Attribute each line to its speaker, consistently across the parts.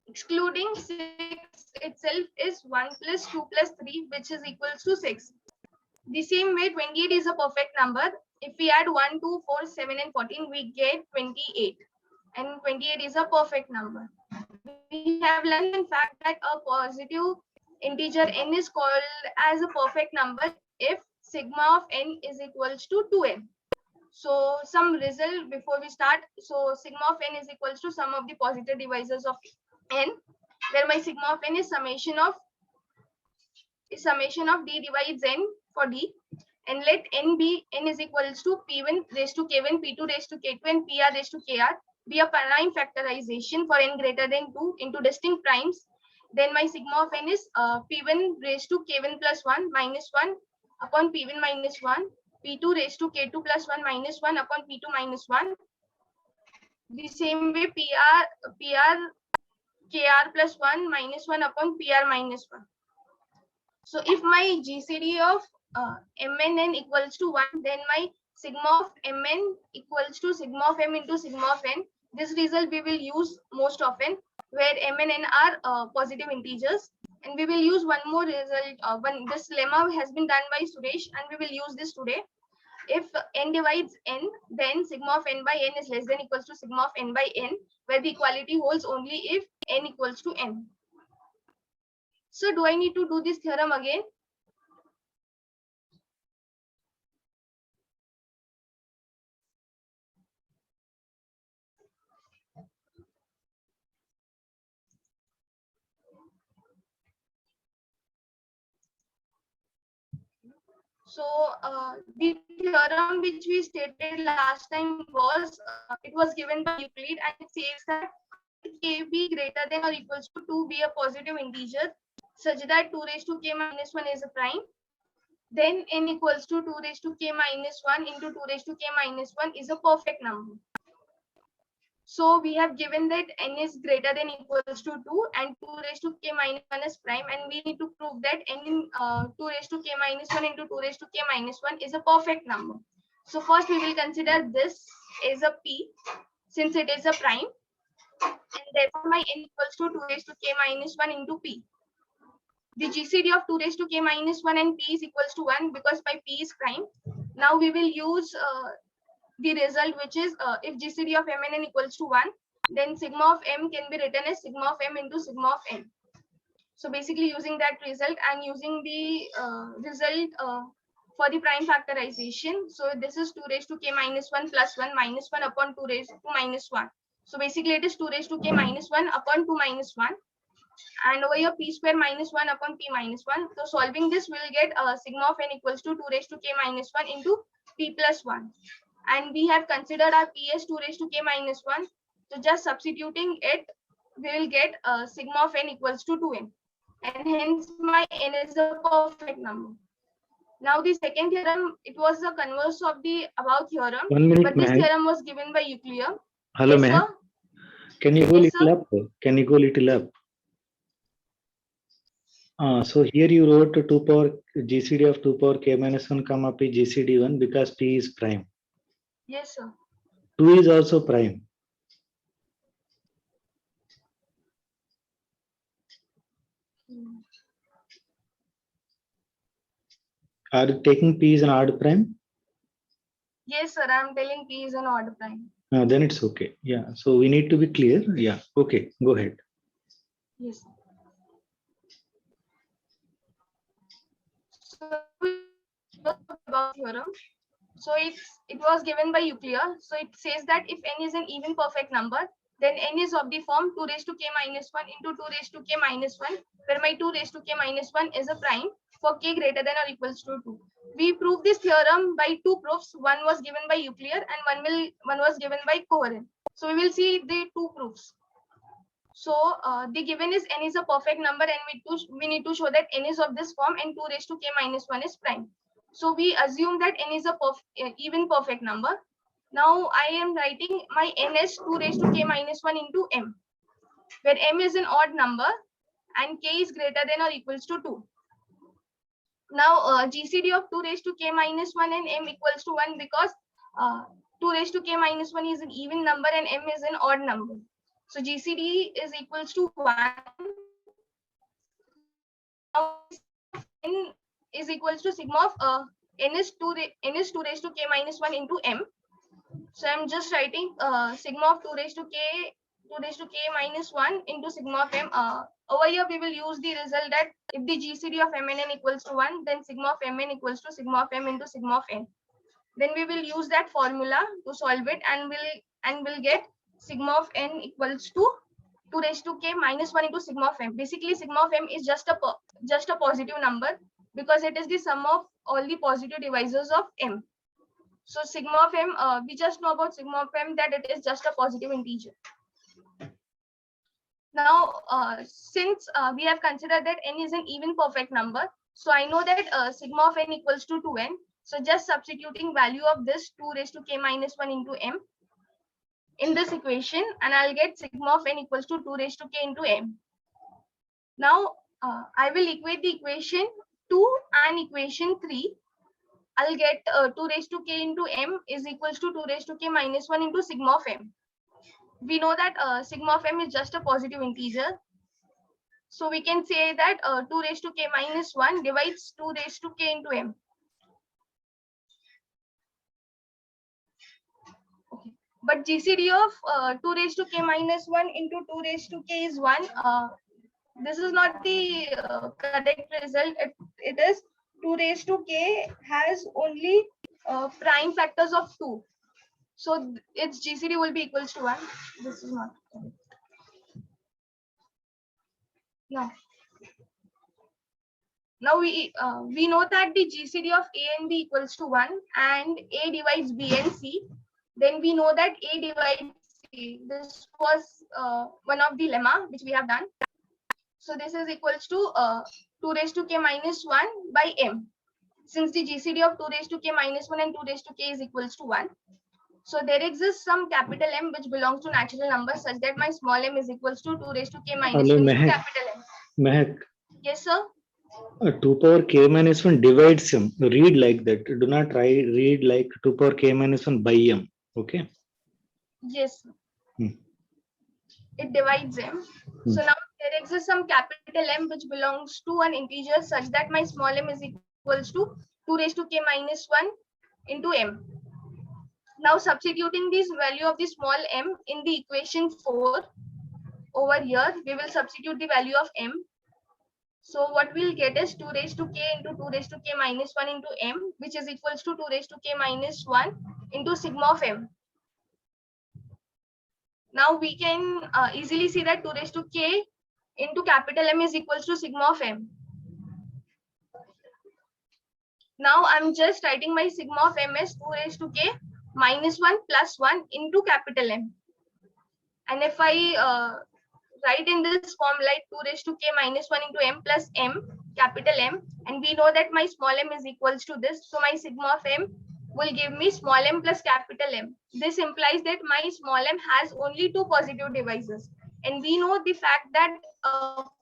Speaker 1: excluding 6 itself is 1 plus 2 plus 3, which is equals to 6. The same way, 28 is a perfect number. If we add 1, 2, 4, 7, and 14, we get 28. And 28 is a perfect number. We have learned in fact that a positive integer n is called as a perfect number if sigma of n is equals to 2n. So some result before we start. So sigma of n is equals to sum of the positive divisors of n, where my sigma of n is summation of d divides n for d, and let n be n is equals to p1 raised to k1, p2 raised to k2, and pr raised to kr be a prime factorization for n greater than 2 into distinct primes. Then my sigma of n is p1 raised to k1 plus 1 minus 1 upon p1 minus 1, p2 raised to k2 plus 1 minus 1 upon p2 minus 1. The same way pr kr plus 1 minus 1 upon pr minus 1. So if my GCD of mn equals to 1, then my sigma of mn equals to sigma of m into sigma of n. This result we will use most often, where m and n are positive integers. And we will use one more result. This lemma has been done by Suresh, and we will use this today. If n divides n, then sigma of n by n is less than equals to sigma of n by n, where the equality holds only if n equals to n. So do I need to do this theorem again? So the theorem which we stated last time was, it was given by Euclid, and it says that k be greater than or equals to 2 be a positive integer such that 2 raised to k minus 1 is a prime. Then n equals to 2 raised to k minus 1 into 2 raised to k minus 1 is a perfect number. So we have given that n is greater than equals to 2 and 2 raised to k minus 1 is prime, and we need to prove that n in 2 raised to k minus 1 into 2 raised to k minus 1 is a perfect number. So first we will consider this as a p, since it is a prime, and therefore my n equals to 2 raised to k minus 1 into p. The GCD of 2 raised to k minus 1 and p is equals to 1 because my p is prime. Now we will use the result, which is if GCD of m and n equals to 1, then sigma of m can be written as sigma of m into sigma of n. So basically using that result and using the result for the prime factorization. So this is 2 raised to k minus 1 plus 1 minus 1 upon 2 raised to minus 1. So basically it is 2 raised to k minus 1 upon 2 minus 1. And over here p square minus 1 upon p minus 1. So solving this, we will get sigma of n equals to 2 raised to k minus 1 into p plus 1. And we have considered our p as 2 raised to k minus 1. So just substituting it, we will get sigma of n equals to 2n. And hence my n is a perfect number. Now the second theorem, it was the converse of the above theorem.
Speaker 2: 1 minute,
Speaker 1: but this theorem was given by Euclid.
Speaker 2: Hello,
Speaker 1: yes,
Speaker 2: ma'am. Can you go little up? Can you go little up? So here you wrote 2 power GCD of 2 power k minus 1 comma p GCD 1 because p is prime.
Speaker 1: Yes, sir.
Speaker 2: 2 is also prime. Are you taking p is an odd prime?
Speaker 1: Yes, sir. I'm telling p is an odd prime.
Speaker 2: Then it's okay. Yeah. So we need to be clear. Yeah. Okay. Go ahead.
Speaker 1: Yes. So about theorem. So it was given by Euclid. So it says that if n is an even perfect number, then n is of the form 2 raised to k minus 1 into 2 raised to k minus 1, where my 2 raised to k minus 1 is a prime for k greater than or equals to 2. We proved this theorem by two proofs. One was given by Euclid and one was given by Cohen. So we will see the two proofs. So the given is n is a perfect number, and we need to show that n is of this form and 2 raised to k minus 1 is prime. So we assume that n is a even perfect number. Now I am writing my n as 2 raised to k minus 1 into m, where m is an odd number and k is greater than or equals to 2. Now GCD of 2 raised to k minus 1 and m equals to 1 because 2 raised to k minus 1 is an even number and m is an odd number. So GCD is equals to 1. Now n is equals to sigma of n is 2 raised to k minus 1 into m. So I'm just writing sigma of 2 raised to k minus 1 into sigma of m. Over here we will use the result that if the GCD of m and n equals to 1, then sigma of mn equals to sigma of m into sigma of n. Then we will use that formula to solve it, and we'll get sigma of n equals to 2 raised to k minus 1 into sigma of m. Basically, sigma of m is just a positive number because it is the sum of all the positive divisors of m. So sigma of m, we just know about sigma of m that it is just a positive integer. Now, since we have considered that n is an even perfect number, so I know that sigma of n equals to 2n. So just substituting value of this 2 raised to k minus 1 into m in this equation, and I'll get sigma of n equals to 2 raised to k into m. Now, I will equate the equation 2 and equation 3. I'll get 2 raised to k into m is equals to 2 raised to k minus 1 into sigma of m. We know that sigma of m is just a positive integer. So we can say that 2 raised to k minus 1 divides 2 raised to k into m. Okay. But GCD of 2 raised to k minus 1 into 2 raised to k is 1. This is not the correct result. It is 2 raised to k has only prime factors of 2. So its GCD will be equals to 1. This is not correct. Now we know that the GCD of A and B equals to 1 and A divides B and C. Then we know that A divides C. This was one of the lemma which we have done. So this is equals to 2 raised to k minus 1 by m. Since the GCD of 2 raised to k minus 1 and 2 raised to k is equals to 1. So there exists some capital M which belongs to natural numbers such that my small m is equals to 2 raised to k minus 1 into capital M.
Speaker 2: Mehak.
Speaker 1: Yes, sir.
Speaker 2: 2 power k minus 1 divides m. Read like that. Do not try read like 2 power k minus 1 by m. Okay.
Speaker 1: Yes. It divides m. So now there exists some capital M which belongs to an integer such that my small m is equals to 2 raised to k minus 1 into m. Now substituting this value of the small m in the equation 4 over here, we will substitute the value of m. So what we'll get is 2 raised to k into 2 raised to k minus 1 into m, which is equals to 2 raised to k minus 1 into sigma of m. Now we can easily see that 2 raised to k into capital M is equals to sigma of m. Now I'm just writing my sigma of m as 2 raised to k minus 1 plus 1 into capital M. And if I write in this form like 2 raised to k minus 1 into m plus m, capital M, and we know that my small m is equals to this. So my sigma of m will give me small m plus capital M. This implies that my small m has only 2 positive divisors. And we know the fact that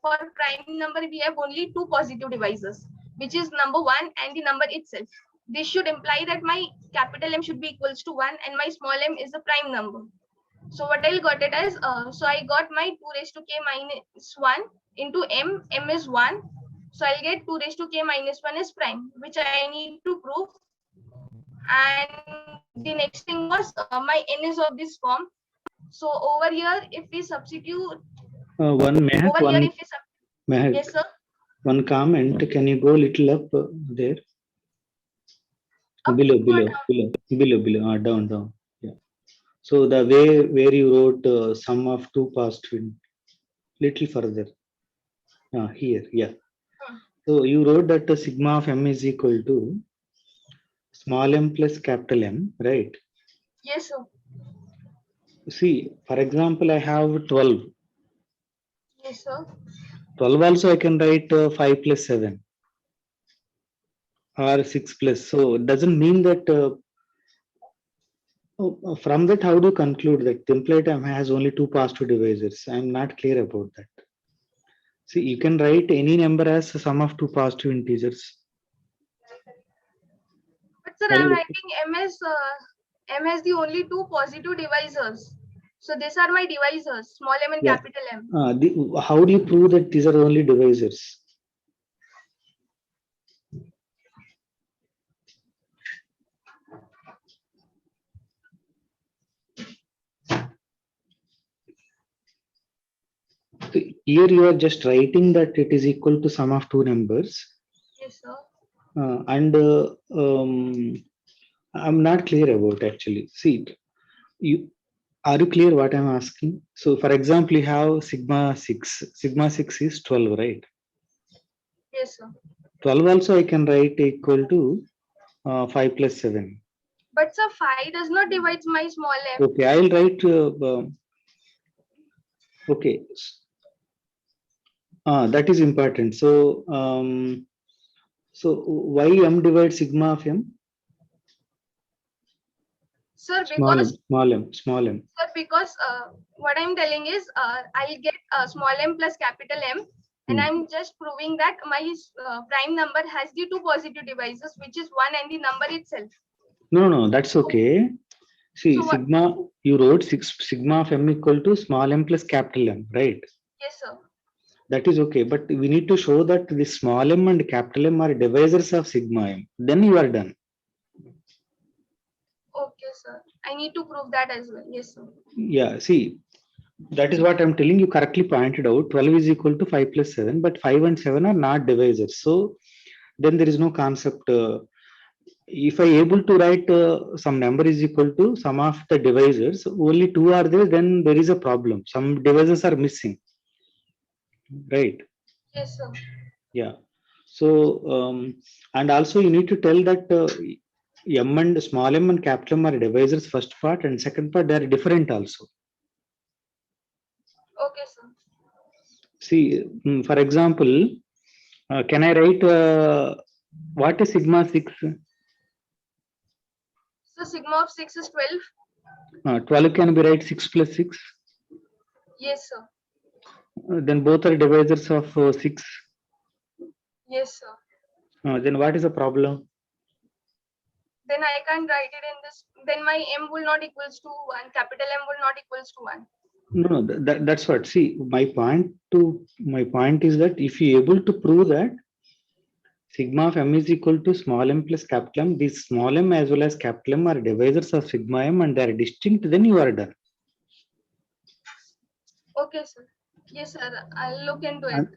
Speaker 1: for prime number, we have only 2 positive divisors, which is number 1 and the number itself. This should imply that my capital M should be equals to 1 and my small m is a prime number. So what I got it as, so I got my 2 raised to k minus 1 into m, m is 1. So I'll get 2 raised to k minus 1 is prime, which I need to prove. And the next thing was my n is of this form. So over here, if we substitute yes, sir.
Speaker 2: One comment, can you go little up there?
Speaker 1: Up
Speaker 2: below, down. Yeah. So the way where you wrote sum of 2 positive, little further. Here, yeah. So you wrote that the sigma of m is equal to small m plus capital M, right?
Speaker 1: Yes, sir.
Speaker 2: See, for example, I have 12.
Speaker 1: Yes, sir.
Speaker 2: 12 also I can write 5 plus 7 or 6 plus. So it doesn't mean that from that, how do you conclude that template M has only 2 positive divisors? I'm not clear about that. See, you can write any number as a sum of 2 positive integers.
Speaker 1: But sir, I'm writing M has the only two positive divisors. So these are my divisors, small m and
Speaker 2: Yeah.
Speaker 1: capital M.
Speaker 2: How do you prove that these are only divisors? Here you are just writing that it is equal to sum of two numbers.
Speaker 1: Yes, sir.
Speaker 2: And I'm not clear about actually. See, you are you clear what I'm asking? So, for example, you have sigma 6. Sigma 6 is 12, right?
Speaker 1: Yes, sir.
Speaker 2: 12 also I can write equal to 5 plus 7.
Speaker 1: But sir, 5 does not divide my small m.
Speaker 2: Okay, I'll write. Okay, that is important. So, why m divides sigma of m?
Speaker 1: Sir,
Speaker 2: Small
Speaker 1: because
Speaker 2: small m.
Speaker 1: sir, because what I'm telling is I'll get small m plus capital M, and I'm just proving that my prime number has the two positive divisors, which is 1 and the number itself.
Speaker 2: No, that's okay. See,
Speaker 1: So what?
Speaker 2: sigma, you wrote sigma of m equal to small m plus capital M, right?
Speaker 1: Yes, sir.
Speaker 2: That is okay, but we need to show that the small m and capital M are divisors of sigma m. Then you are done.
Speaker 1: Okay, sir. I need to prove that as well. Yes, sir.
Speaker 2: Yeah, see, that is what I'm telling you. Correctly pointed out. 12 is equal to 5 plus 7, but 5 and 7 are not divisors. So then there is no concept. If I able to write some number is equal to sum of the divisors, only two are there, then there is a problem. Some divisors are missing, right?
Speaker 1: Yes, sir.
Speaker 2: Yeah. So and also you need to tell that m and small m and capital M are divisors first part, and second part they are different also.
Speaker 1: Okay, sir.
Speaker 2: See, for example, can I write what is sigma 6?
Speaker 1: So sigma of 6 is 12.
Speaker 2: 12 can be write 6 plus 6.
Speaker 1: Yes, sir.
Speaker 2: Then both are divisors of 6.
Speaker 1: Yes, sir.
Speaker 2: Then what is the problem?
Speaker 1: Then I can't write it in this. Then my m will not equals to 1. Capital M will not equals to 1.
Speaker 2: No, that's what. See, my point is that if you able to prove that sigma of m is equal to small m plus capital M, these small m as well as capital M are divisors of sigma m and they are distinct, then you are done.
Speaker 1: Okay, sir. Yes, sir. I'll look into it.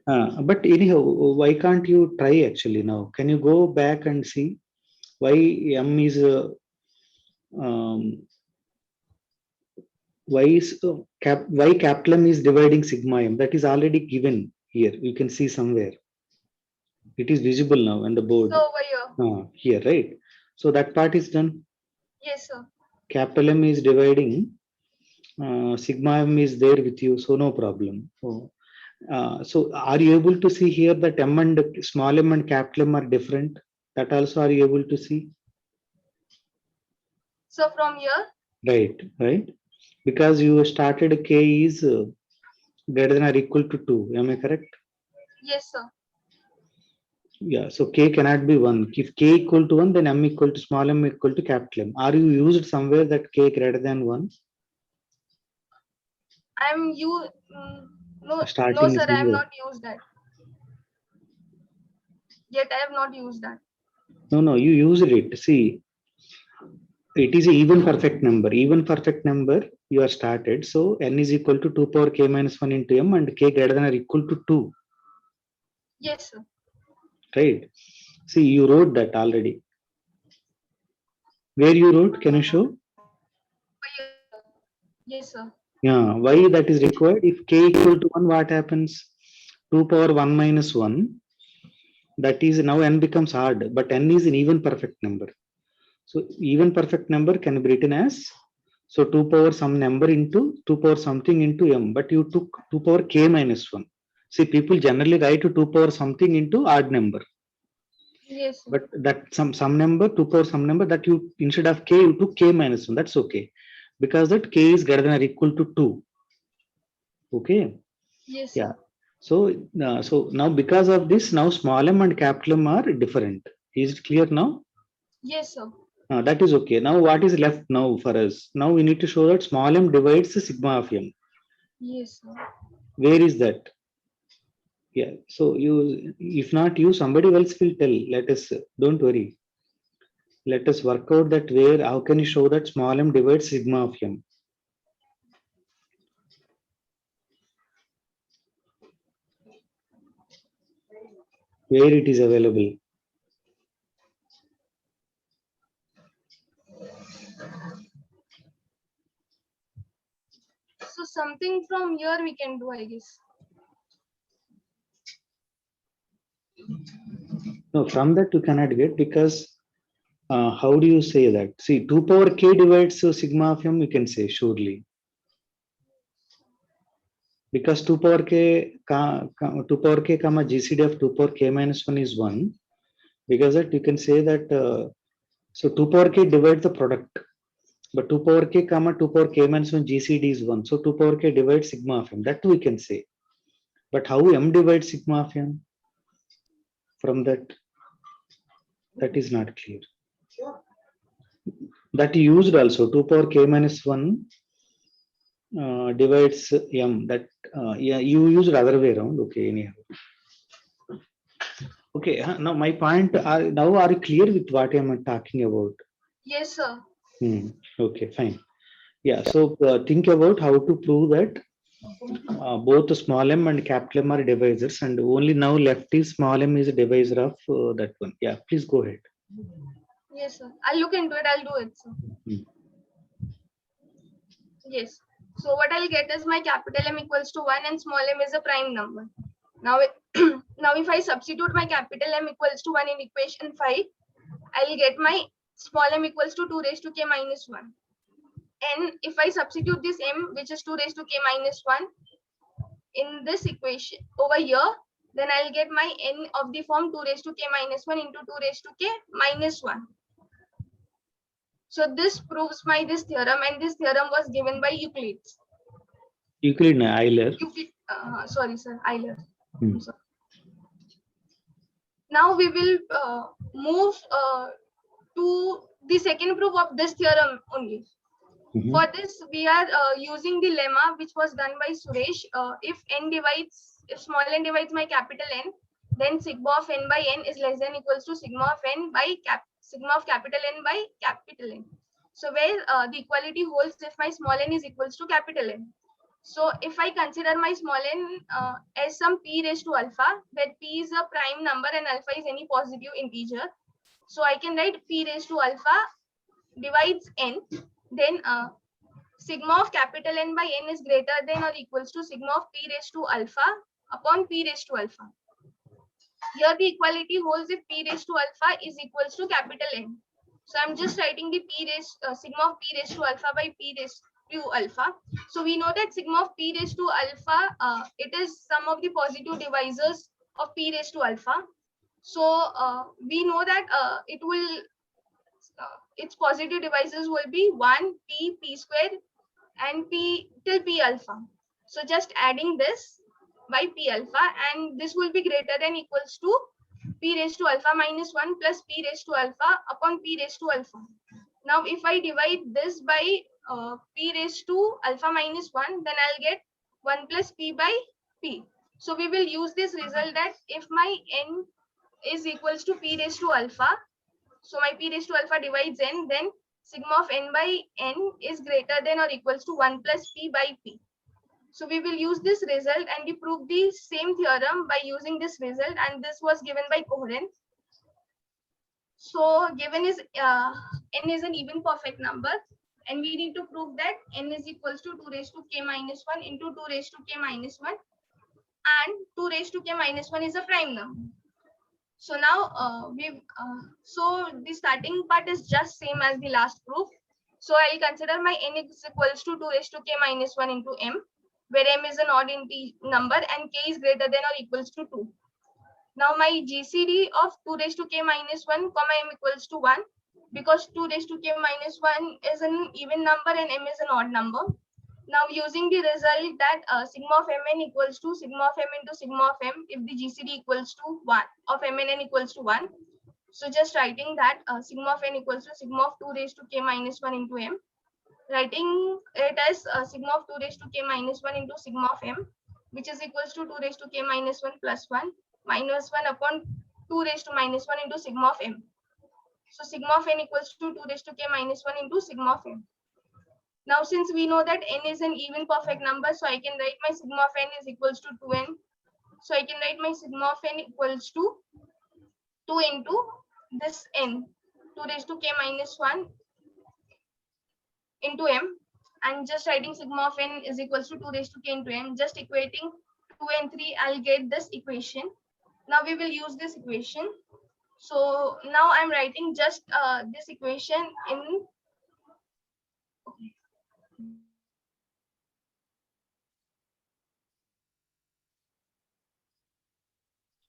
Speaker 2: But anyhow, why can't you try actually now? Can you go back and see why m is um, why capital M is dividing sigma m? That is already given here. You can see somewhere. It is visible now on the board.
Speaker 1: So over
Speaker 2: Here,
Speaker 1: here.
Speaker 2: right? So that part is done.
Speaker 1: Yes, sir.
Speaker 2: Capital M is dividing. Sigma m is there with you, so no problem. So are you able to see here that m and small m and capital M are different? That also are you able to see?
Speaker 1: So from here?
Speaker 2: Right. Because you started k is greater than or equal to 2. Am I correct?
Speaker 1: Yes, sir.
Speaker 2: Yeah, so k cannot be 1. If k equal to 1, then m equal to small m equal to capital M. Are you used somewhere that k greater than 1?
Speaker 1: No,
Speaker 2: Starting
Speaker 1: sir,
Speaker 2: is
Speaker 1: I have
Speaker 2: 0.
Speaker 1: not used that. Yet I have not used that.
Speaker 2: No, you used it. See, it is an even perfect number. Even perfect number you are started. So n is equal to 2 power k minus 1 into m and k greater than or equal to 2.
Speaker 1: Yes, sir.
Speaker 2: Right. See, you wrote that already. Where you wrote? Can you show?
Speaker 1: Yes, sir.
Speaker 2: Yeah. Why that is required? If k equal to 1, what happens? 2 power 1 minus 1. That is now n becomes odd, but n is an even perfect number. So even perfect number can be written as 2 power some number into 2 power something into m, but you took 2 power k minus 1. See, people generally write 2 power something into odd number.
Speaker 1: Yes, sir.
Speaker 2: But that some number, 2 power some number that you instead of k, you took k minus 1. That's okay. Because that k is greater than or equal to 2. Okay.
Speaker 1: Yes,
Speaker 2: Yeah.
Speaker 1: sir.
Speaker 2: So now because of this, now small m and capital M are different. Is it clear now?
Speaker 1: Yes, sir.
Speaker 2: That is okay. Now what is left now for us? Now we need to show that small m divides the sigma of m.
Speaker 1: Yes, sir.
Speaker 2: Where is that? Yeah. So you, if not you, somebody else will tell. Let us, don't worry. Let us work out that where, how can you show that small m divides sigma of m? Where it is available?
Speaker 1: So something from here we can do, I guess.
Speaker 2: No, from that you cannot get, because how do you say that? See, 2 power k divides sigma of m, you can say surely. Because 2 power k, 2 power k comma GCD of 2 power k minus 1 is 1. Because that you can say that, so 2 power k divides the product. But 2 power k comma 2 power k minus 1 GCD is 1. So 2 power k divides sigma of m. That we can say. But how m divides sigma of m? From that, that is not clear. That you used also 2 power k minus 1 divides m. That yeah, you used other way around. Okay, anyhow. Okay, now my point. Now are you clear with what I am talking about?
Speaker 1: Yes, sir.
Speaker 2: Okay, fine. Yeah, so think about how to prove that both small m and capital M are divisors, and only now left is small m is a divisor of that one. Yeah, please go ahead.
Speaker 1: Yes, sir. I'll look into it. I'll do it, sir.
Speaker 2: Hmm.
Speaker 1: Yes. So what I'll get is my capital M equals to 1 and small m is a prime number. Now, now if I substitute my capital M equals to 1 in equation 5, I'll get my small m equals to 2 raised to k minus 1. And if I substitute this m, which is 2 raised to k minus 1, in this equation over here, then I'll get my n of the form 2 raised to k minus 1 into 2 raised to k minus 1. So this proves my this theorem, and this theorem was given by Euclid.
Speaker 2: Euclid, no, Euler.
Speaker 1: Sorry, sir, Euler.
Speaker 2: Hmm.
Speaker 1: Now we will move to the second proof of this theorem only. For this, we are using the lemma which was done by Suresh. If small n divides my capital N, then sigma of n by n is less than equals to sigma of n by sigma of capital N by capital N. So where the equality holds if my small n is equals to capital N. So if I consider my small n as some p raised to alpha, where p is a prime number and alpha is any positive integer, so I can write p raised to alpha divides n, then sigma of capital N by n is greater than or equals to sigma of p raised to alpha upon p raised to alpha. Here the equality holds if p raised to alpha is equals to capital N. So I'm just writing the sigma of p raised to alpha by p raised to alpha. So we know that sigma of p raised to alpha, it is sum of the positive divisors of p raised to alpha. So we know that its positive divisors will be 1, p square, and p till p alpha. So just adding this by p alpha, and this will be greater than equals to p raised to alpha minus 1 plus p raised to alpha upon p raised to alpha. Now if I divide this by p raised to alpha minus 1, then I'll get 1 plus p by p. So we will use this result that if my n is equals to p raised to alpha, so my p raised to alpha divides n, then sigma of n by n is greater than or equals to 1 plus p by p. So we will use this result and we prove the same theorem by using this result, and this was given by coherence. So given is n is an even perfect number, and we need to prove that n is equals to 2 raised to k minus 1 into 2 raised to k minus 1, and 2 raised to k minus 1 is a prime number. So now so the starting part is just same as the last proof. So I'll consider my n is equals to 2 raised to k minus 1 into m, where m is an odd number and k is greater than or equals to 2. Now my GCD of 2 raised to k minus 1 comma m equals to 1, because 2 raised to k minus 1 is an even number and m is an odd number. Now using the result that sigma of mn equals to sigma of m into sigma of m if the GCD equals to 1 of m and n equals to 1. So just writing that sigma of n equals to sigma of 2 raised to k minus 1 into m. Writing it as sigma of 2 raised to k minus 1 into sigma of m, which is equals to 2 raised to k minus 1 plus 1 minus 1 upon 2 raised to minus 1 into sigma of m. So sigma of n equals to 2 raised to k minus 1 into sigma of m. Now, since we know that n is an even perfect number, so I can write my sigma of n is equals to 2n. So I can write my sigma of n equals to 2 into this n, 2 raised to k minus 1 into m, and just writing sigma of n is equals to 2 raised to k into m, just equating 2 and 3, I'll get this equation. Now we will use this equation. So now I'm writing just this equation in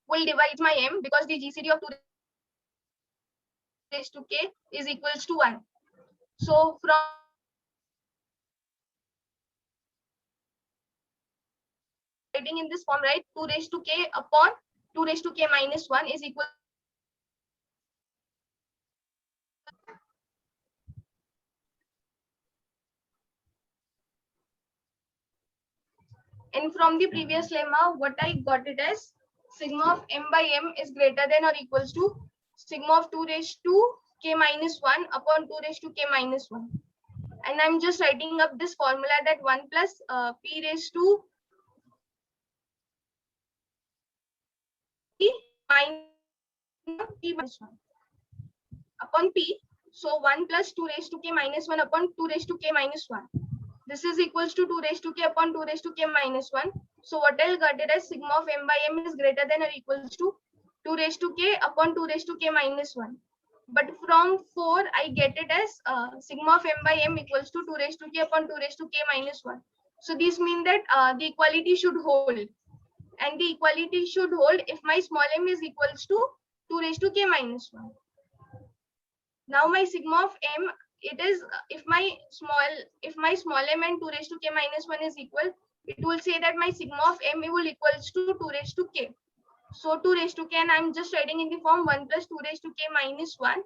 Speaker 1: will divide my m because the GCD of 2 raised to k is equals to 1. So from writing in this form, right, 2 raised to k upon 2 raised to k minus 1 is equal. And from the previous lemma, what I got it as sigma of m by m is greater than or equals to sigma of 2 raised to k minus 1 upon 2 raised to k minus 1. And I'm just writing up this formula that 1 plus p raised to p minus p minus 1 upon p. So 1 plus 2 raised to k minus 1 upon 2 raised to k minus 1. This is equals to 2 raised to k upon 2 raised to k minus 1. So what I'll get it as sigma of m by m is greater than or equals to 2 raised to k upon 2 raised to k minus 1. But from 4, I get it as sigma of m by m equals to 2 raised to k upon 2 raised to k minus 1. So this means that the equality should hold. And the equality should hold if my small m is equals to 2 raised to k minus 1. Now my sigma of m, it is if my small m and 2 raised to k minus 1 is equal, it will say that my sigma of m will equals to 2 raised to k. So 2 raised to k, and I'm just writing in the form 1 plus 2 raised to k minus 1.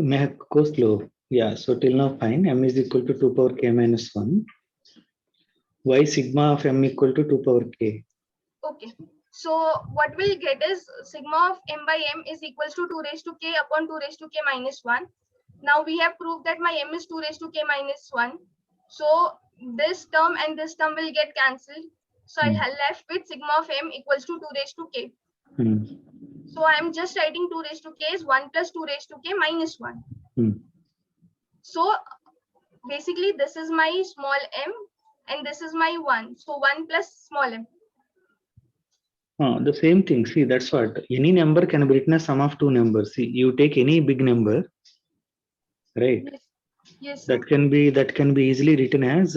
Speaker 2: May I go slow? Yeah, so till now fine. M is equal to 2 power k minus 1. Why sigma of m equal to 2 power k?
Speaker 1: Okay. So what we'll get is sigma of m by m is equals to 2 raised to k upon 2 raised to k minus 1. Now we have proved that my m is 2 raised to k minus 1. So this term and this term will get cancelled. So I'll left with sigma of m equals to 2 raised to k. So I'm just writing 2 raised to k is 1 plus 2 raised to k minus 1. So basically this is my small m and this is my 1. So 1 plus small m.
Speaker 2: The same thing. See, that's what any number can be written as sum of two numbers. See, you take any big number, right?
Speaker 1: Yes. Yes,
Speaker 2: that can be easily written as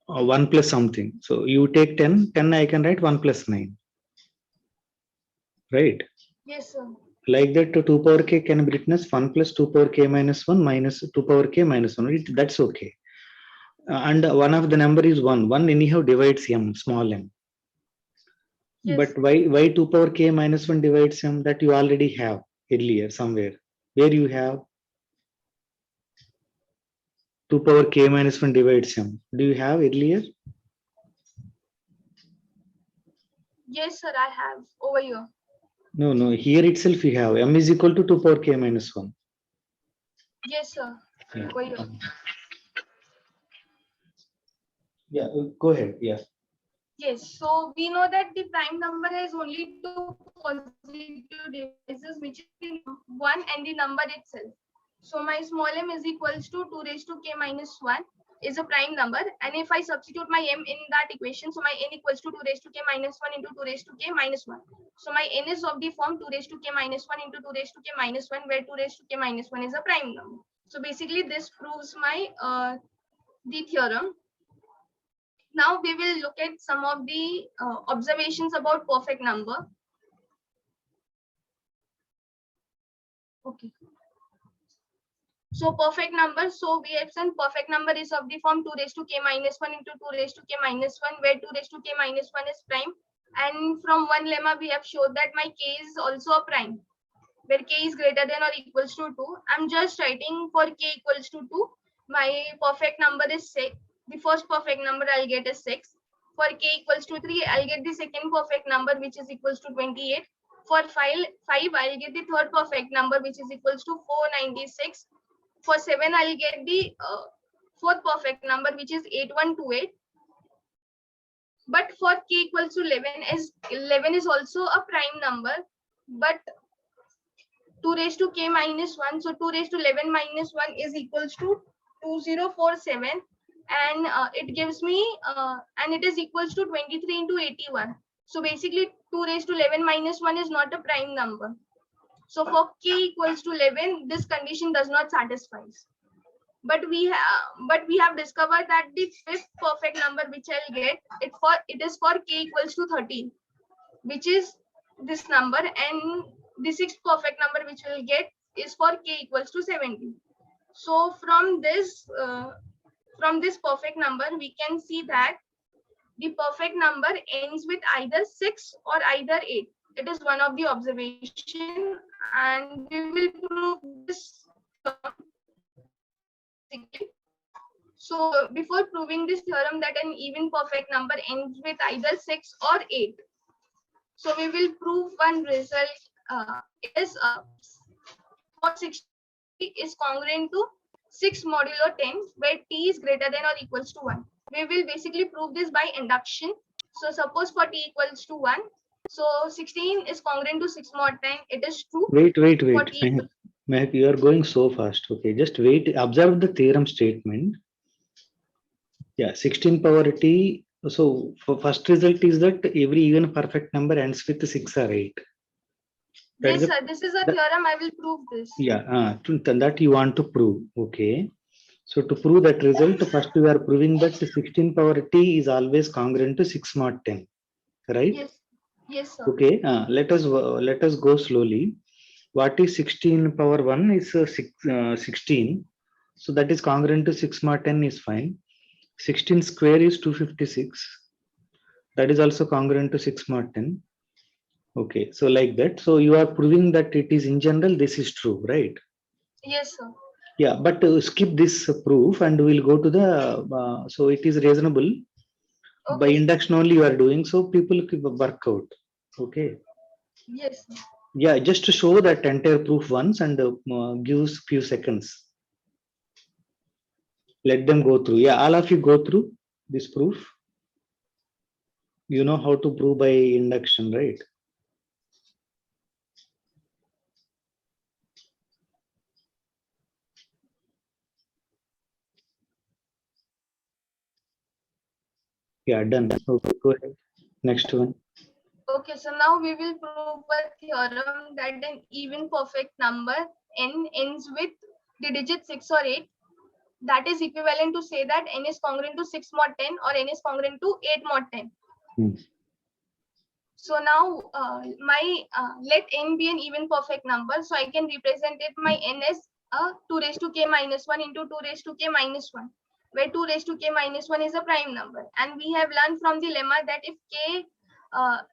Speaker 2: 1 plus something. So you take 10, I can write 1 plus 9, right?
Speaker 1: Yes, sir.
Speaker 2: Like that, 2 power k can be written as 1 plus 2 power k minus 1 minus 2 power k minus 1. That's okay. And one of the number is 1. 1 anyhow divides m, small m. Yes. But why 2 power k minus 1 divides m? That you already have earlier somewhere. Where you have 2 power k minus 1 divides m. Do you have earlier?
Speaker 1: Yes, sir, I have over here.
Speaker 2: No, here itself you have m is equal to 2 power k minus 1.
Speaker 1: Yes, sir.
Speaker 2: Yeah.
Speaker 1: Over here.
Speaker 2: Yeah, go ahead. Yeah.
Speaker 1: Yes, so we know that the prime number has only two positive divisors, which is the 1 and the number itself. So my small m is equals to 2 raised to k minus 1 is a prime number. And if I substitute my m in that equation, so my n equals to 2 raised to k minus 1 into 2 raised to k minus 1. So my n is of the form 2 raised to k minus 1 into 2 raised to k minus 1, where 2 raised to k minus 1 is a prime number. So basically this proves my the theorem. Now we will look at some of the observations about perfect number. Okay. So perfect number. So we have seen perfect number is of the form 2 raised to k minus 1 into 2 raised to k minus 1, where 2 raised to k minus 1 is prime. And from one lemma, we have showed that my k is also a prime, where k is greater than or equals to 2. I'm just writing for k equals to 2. My perfect number is 6. The first perfect number I'll get is 6. For k equals to 3, I'll get the second perfect number, which is equals to 28. For 5, I'll get the third perfect number, which is equals to 496. For 7, I'll get the fourth perfect number, which is 8128. But for k equals to 11 is also a prime number, but 2 raised to k minus 1. So 2 raised to 11 minus 1 is equals to 2047. And it gives me, and it is equals to 23 into 81. So basically 2 raised to 11 minus 1 is not a prime number. So for k equals to 11, this condition does not satisfy. But we have discovered that the fifth perfect number which I'll get, it is for k equals to 13, which is this number, and the sixth perfect number which we'll get is for k equals to 70. So from this perfect number, we can see that the perfect number ends with either 6 or either 8. It is one of the observation, and we will prove this basically. So before proving this theorem that an even perfect number ends with either 6 or 8, so we will prove one result. Is for 60 is congruent to 6 modulo 10, where t is greater than or equals to 1. We will basically prove this by induction. So suppose for t equals to 1, so 16 is congruent to 6 mod 10. It is true.
Speaker 2: Wait.
Speaker 1: For t equals
Speaker 2: Mehak, you are going so fast. Okay, just wait. Observe the theorem statement. Yeah, 16 power t. So for first result is that every even perfect number ends with 6 or 8. That
Speaker 1: Yes,
Speaker 2: is
Speaker 1: sir. This is a theorem. I will prove this.
Speaker 2: that you want to prove. Okay. So to prove that result, first we are proving that 16 power t is always congruent to 6 mod 10. Right?
Speaker 1: Yes. Yes, sir.
Speaker 2: Okay. Let us go slowly. What is 16 power 1 is 16. So that is congruent to 6 mod 10 is fine. 16 square is 256. That is also congruent to 6 mod 10. Okay, so like that. So you are proving that it is in general, this is true, right?
Speaker 1: Yes, sir.
Speaker 2: Yeah, but skip this proof and we'll go to the, so it is reasonable. By
Speaker 1: Okay.
Speaker 2: induction only you are doing, so people could work out. Okay.
Speaker 1: Yes, sir.
Speaker 2: Yeah, just to show that entire proof once and gives few seconds. Let them go through. Yeah, all of you go through this proof. You know how to prove by induction, right? Yeah, done. Okay, go ahead. Next one.
Speaker 1: Okay, so now we will prove a theorem that an even perfect number n ends with the digit 6 or 8. That is equivalent to say that n is congruent to 6 mod 10 or n is congruent to 8 mod 10. So now let n be an even perfect number. So I can represent it my n as 2 raised to k minus 1 into 2 raised to k minus 1, where 2 raised to k minus 1 is a prime number. And we have learned from the lemma that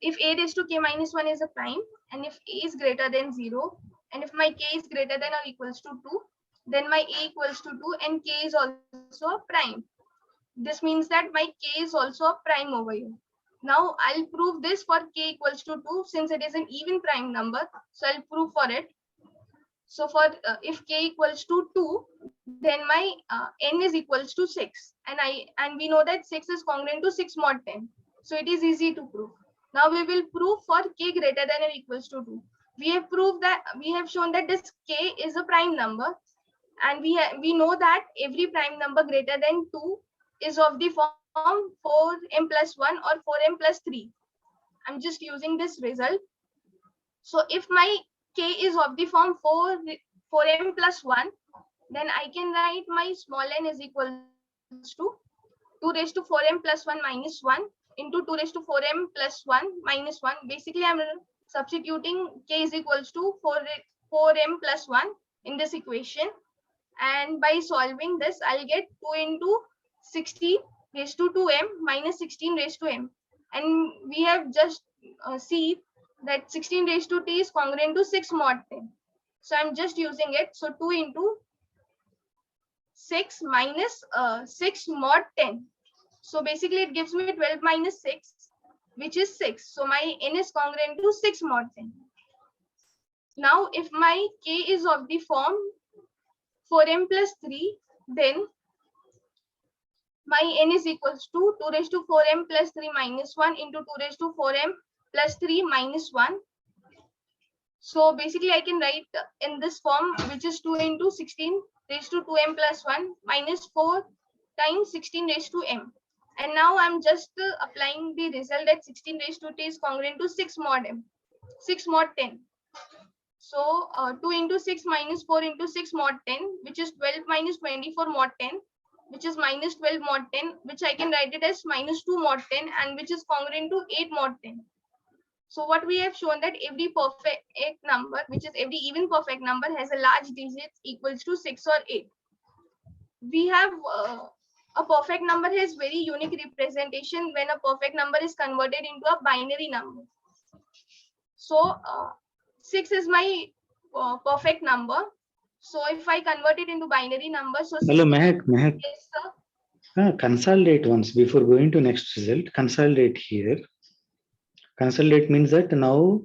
Speaker 1: if a raised to k minus 1 is a prime, and if a is greater than 0, and if my k is greater than or equals to 2, then my a equals to 2 and k is also a prime. This means that my k is also a prime over here. Now I'll prove this for k equals to 2, since it is an even prime number. So I'll prove for it. So for if k equals to 2, then my n is equals to 6, and we know that 6 is congruent to 6 mod 10. So it is easy to prove. Now we will prove for k greater than or equals to 2. We have shown that this k is a prime number, and we know that every prime number greater than 2 is of the form 4m plus 1 or 4m plus 3. I'm just using this result. So if my k is of the form 4m plus 1, then I can write my small n is equals to 2 raised to 4m plus 1 minus 1 into 2 raised to 4m plus 1 minus 1. Basically, I'm substituting k is equals to 4m plus 1 in this equation. And by solving this, I'll get 2 into 16 raised to 2m minus 16 raised to m. And we have just see that 16 raised to t is congruent to 6 mod 10. So I'm just using it. So 2 into 6 minus 6 mod 10. So basically it gives me 12 minus 6, which is 6. So my n is congruent to 6 mod 10. Now if my k is of the form 4m plus 3, then my n is equals to 2 raised to 4m plus 3 minus 1 into 2 raised to 4m plus 3 minus 1. So basically I can write in this form, which is 2 into 16 raised to 2m plus 1 minus 4 times 16 raised to m. And now I'm just applying the result that 16 raised to t is congruent to 6 mod m, 6 mod 10. So 2 into 6 minus 4 into 6 mod 10, which is 12 minus 24 mod 10, which is minus 12 mod 10, which I can write it as minus 2 mod 10, and which is congruent to 8 mod 10. So what we have shown that every perfect number, which is every even perfect number, has a large digit equals to 6 or 8. We have a perfect number has very unique representation when a perfect number is converted into a binary number. So 6 is my perfect number. So if I convert it into binary number, so
Speaker 2: Hello, Mehak.
Speaker 1: Yes, sir.
Speaker 2: Consolidate once before going to next result. Consolidate here. Consolidate means that now,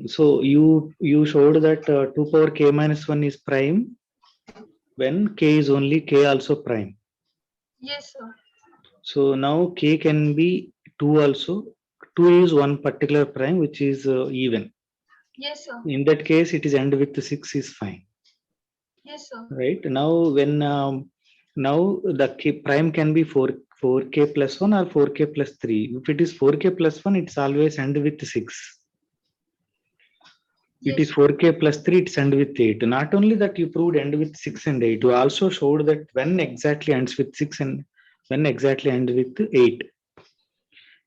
Speaker 2: so you showed that 2 power k minus 1 is prime when k is only k also prime.
Speaker 1: Yes, sir.
Speaker 2: So now k can be 2 also. 2 is one particular prime which is even.
Speaker 1: Yes, sir.
Speaker 2: In that case, it is end with 6 is fine.
Speaker 1: Yes, sir.
Speaker 2: Right now, when now the k prime can be 4k plus 1 or 4k plus 3. If it is 4k plus 1, it's always end with 6. It
Speaker 1: Yes,
Speaker 2: is 4k plus 3, it's end with 8. Not only that you proved end with 6 and 8, you also showed that when exactly ends with 6 and when exactly end with 8.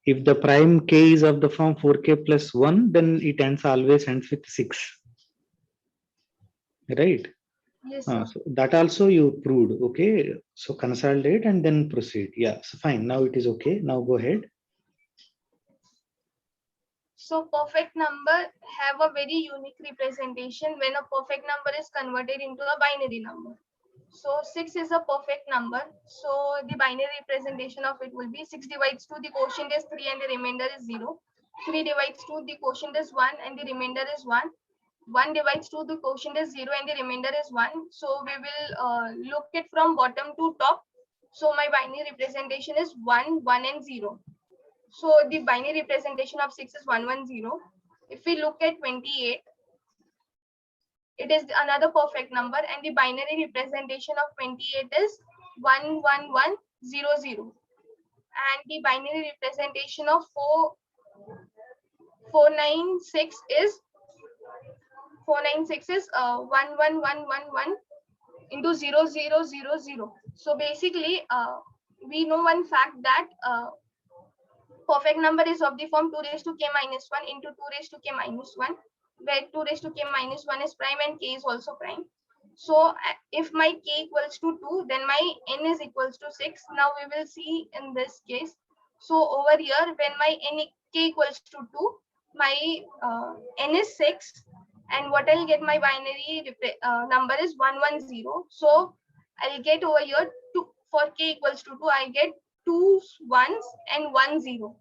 Speaker 2: If the prime k is of the form 4k plus 1, then it always ends with 6. Right?
Speaker 1: yes, sir.
Speaker 2: So that also you proved. Okay. So consolidate and then proceed. Yeah. So fine. Now it is okay. Now go ahead.
Speaker 1: So perfect number have a very unique representation when a perfect number is converted into a binary number. So 6 is a perfect number. So the binary representation of it will be 6 divides 2, the quotient is 3 and the remainder is 0. 3 divides 2, the quotient is 1 and the remainder is 1. 1 divides 2, the quotient is 0 and the remainder is 1. So we will look it from bottom to top. So my binary representation is 1, 1 and 0. So the binary representation of 6 is 110. If we look at 28, it is another perfect number, and the binary representation of 28 is 11100. And the binary representation of 496 is 11111 into 0000. So basically, we know one fact that perfect number is of the form 2 raised to k minus 1 into 2 raised to k minus 1, where 2 raised to k minus 1 is prime and k is also prime. So if my k equals to 2, then my n is equals to 6. Now we will see in this case. So over here, when my k equals to 2, my n is 6. And what I'll get my binary number is 110. So I'll get over here, for k equals to 2, I get 2 ones and 1 0.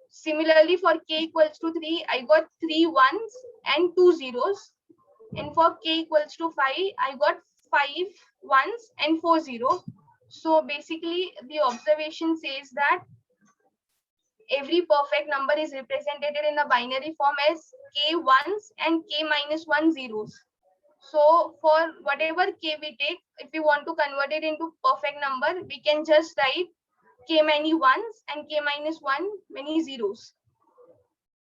Speaker 1: Similarly, for k equals to 3, I got 3 ones and 2 zeros. And for k equals to 5, I got 5 ones and 4 zeros. So basically, the observation says that every perfect number is represented in a binary form as k ones and k minus 1 zeros. So for whatever k we take, if we want to convert it into perfect number, we can just write k many ones and k minus 1 many zeros.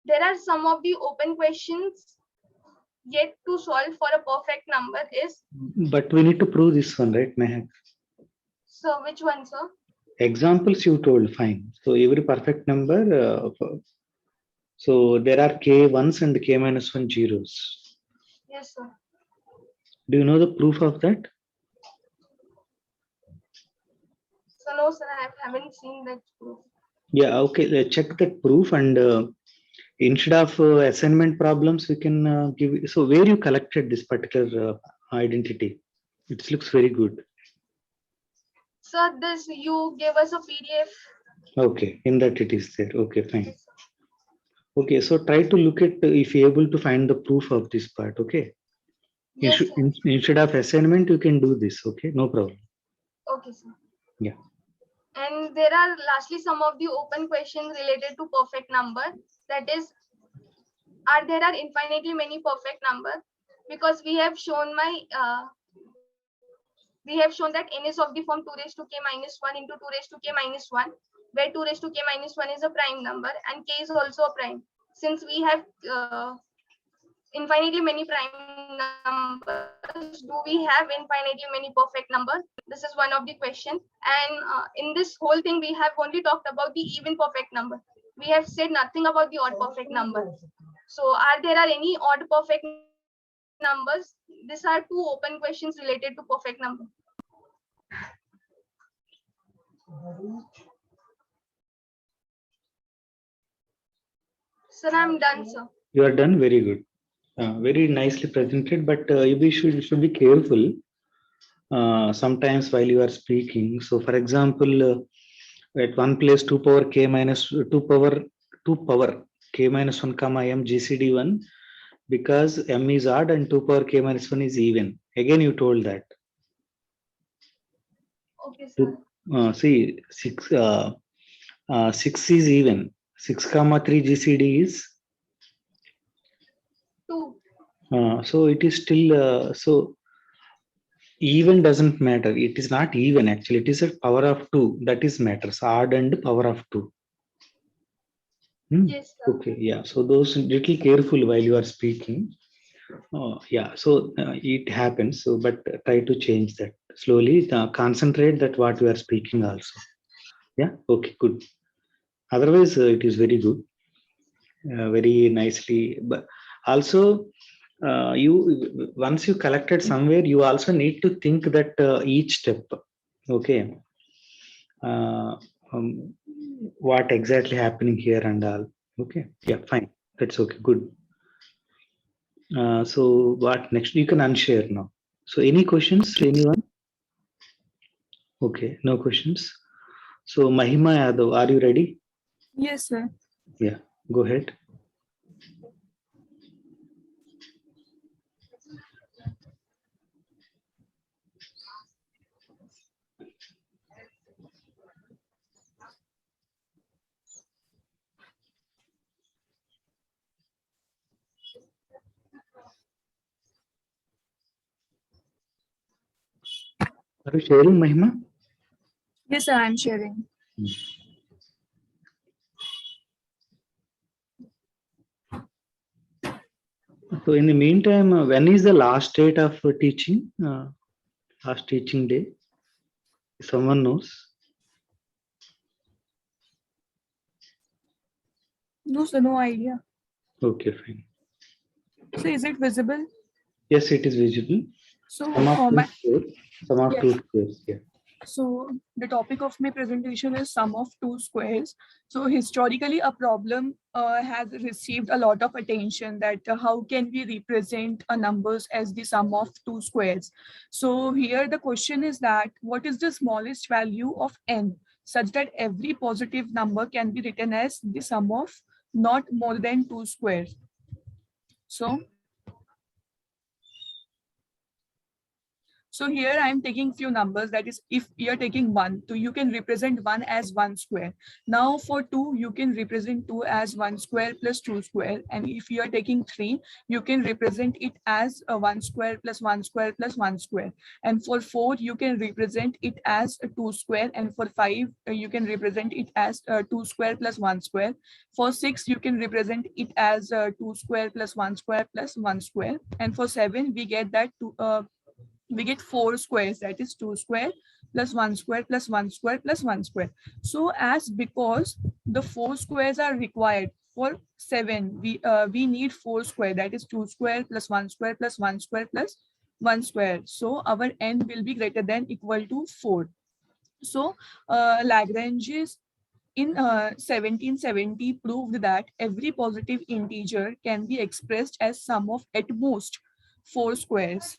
Speaker 1: There are some of the open questions yet to solve for a perfect number is.
Speaker 2: But we need to prove this one, right, Mehak?
Speaker 1: So which one, sir?
Speaker 2: Examples you told, fine. So every perfect number, so there are k ones and k minus 1 zeros.
Speaker 1: Yes, sir.
Speaker 2: Do you know the proof of that?
Speaker 1: So no, sir, I haven't seen that proof.
Speaker 2: Yeah, okay. Let's check that proof and instead of assignment problems, we can give. So where you collected this particular identity? It looks very good.
Speaker 1: Sir, this you gave us a PDF.
Speaker 2: Okay, in that it is there. Okay, fine.
Speaker 1: Yes, sir.
Speaker 2: Okay, so try to look at if you're able to find the proof of this part. Okay, you
Speaker 1: Yes,
Speaker 2: should
Speaker 1: sir.
Speaker 2: instead of assignment, you can do this. Okay, no problem.
Speaker 1: Okay, sir.
Speaker 2: Yeah.
Speaker 1: And there are lastly some of the open questions related to perfect number. That is, are there are infinitely many perfect numbers? Because we have shown that n is of the form 2 raised to k minus 1 into 2 raised to k minus 1, where 2 raised to k minus 1 is a prime number and k is also a prime. Since we have infinitely many prime numbers, do we have infinitely many perfect numbers? This is one of the question. And in this whole thing, we have only talked about the even perfect number. We have said nothing about the odd perfect number. So are there are any odd perfect numbers? These are two open questions related to perfect number. Sir, I'm done, sir.
Speaker 2: You are done. Very good. Very nicely presented, but you should be careful sometimes while you are speaking. So, for example, at one place 2 power k minus 2 power k minus 1 comma m GCD 1 because m is odd and 2 power k minus 1 is even. Again, you told that.
Speaker 1: Okay, sir.
Speaker 2: Two, see, 6 is even. 6 comma 3 GCD is
Speaker 1: 2.
Speaker 2: so it is still so even doesn't matter. It is not even actually. It is a power of 2 that is matters. Odd and power of 2.
Speaker 1: Yes, sir.
Speaker 2: Okay, yeah. So those little careful while you are speaking. Yeah, so it happens. So, but try to change that slowly. Concentrate that what you are speaking also. Yeah. Okay. Good. Otherwise, it is very good. Very nicely. But also, you once you collected somewhere, you also need to think that each step. Okay. Uh, um, what exactly happening here and all. Okay. Yeah. Fine. That's okay. Good. So what next? You can unshare now. So any questions? Anyone? Okay, no questions. So Mahima Yadav, are you ready?
Speaker 3: Yes, sir.
Speaker 2: Yeah, go ahead. Are you sharing, Mahima?
Speaker 3: Yes, sir, I'm sharing.
Speaker 2: So in the meantime, when is the last date of teaching? Last teaching day? Someone knows?
Speaker 3: No, sir, no idea.
Speaker 2: Okay, fine.
Speaker 3: So is it visible?
Speaker 2: Yes, it is visible.
Speaker 3: So,
Speaker 2: Some of two squares. Some of
Speaker 3: yes.
Speaker 2: two squares. Yeah.
Speaker 3: So the topic of my presentation is sum of two squares. So historically, a problem has received a lot of attention that how can we represent a numbers as the sum of two squares. So here the question is that what is the smallest value of n such that every positive number can be written as the sum of not more than two squares. So here I am taking few numbers. That is, if you're taking 1, so you can represent 1 as 1 square. Now for 2, you can represent 2 as 1 square plus 2 square. And if you are taking 3, you can represent it as a 1 square plus 1 square plus 1 square. And for 4, you can represent it as a 2 square. And for 5, you can represent it as 2 square plus 1 square. For 6, you can represent it as 2 square plus 1 square plus 1 square. And for 7, we get 4 squares, that is 2 square plus 1 square plus 1 square plus 1 square. So as because the 4 squares are required for 7, we need 4 square, that is 2 square plus 1 square plus 1 square plus 1 square. So our n will be greater than equal to 4. So Lagrange's in 1770 proved that every positive integer can be expressed as sum of at most 4 squares.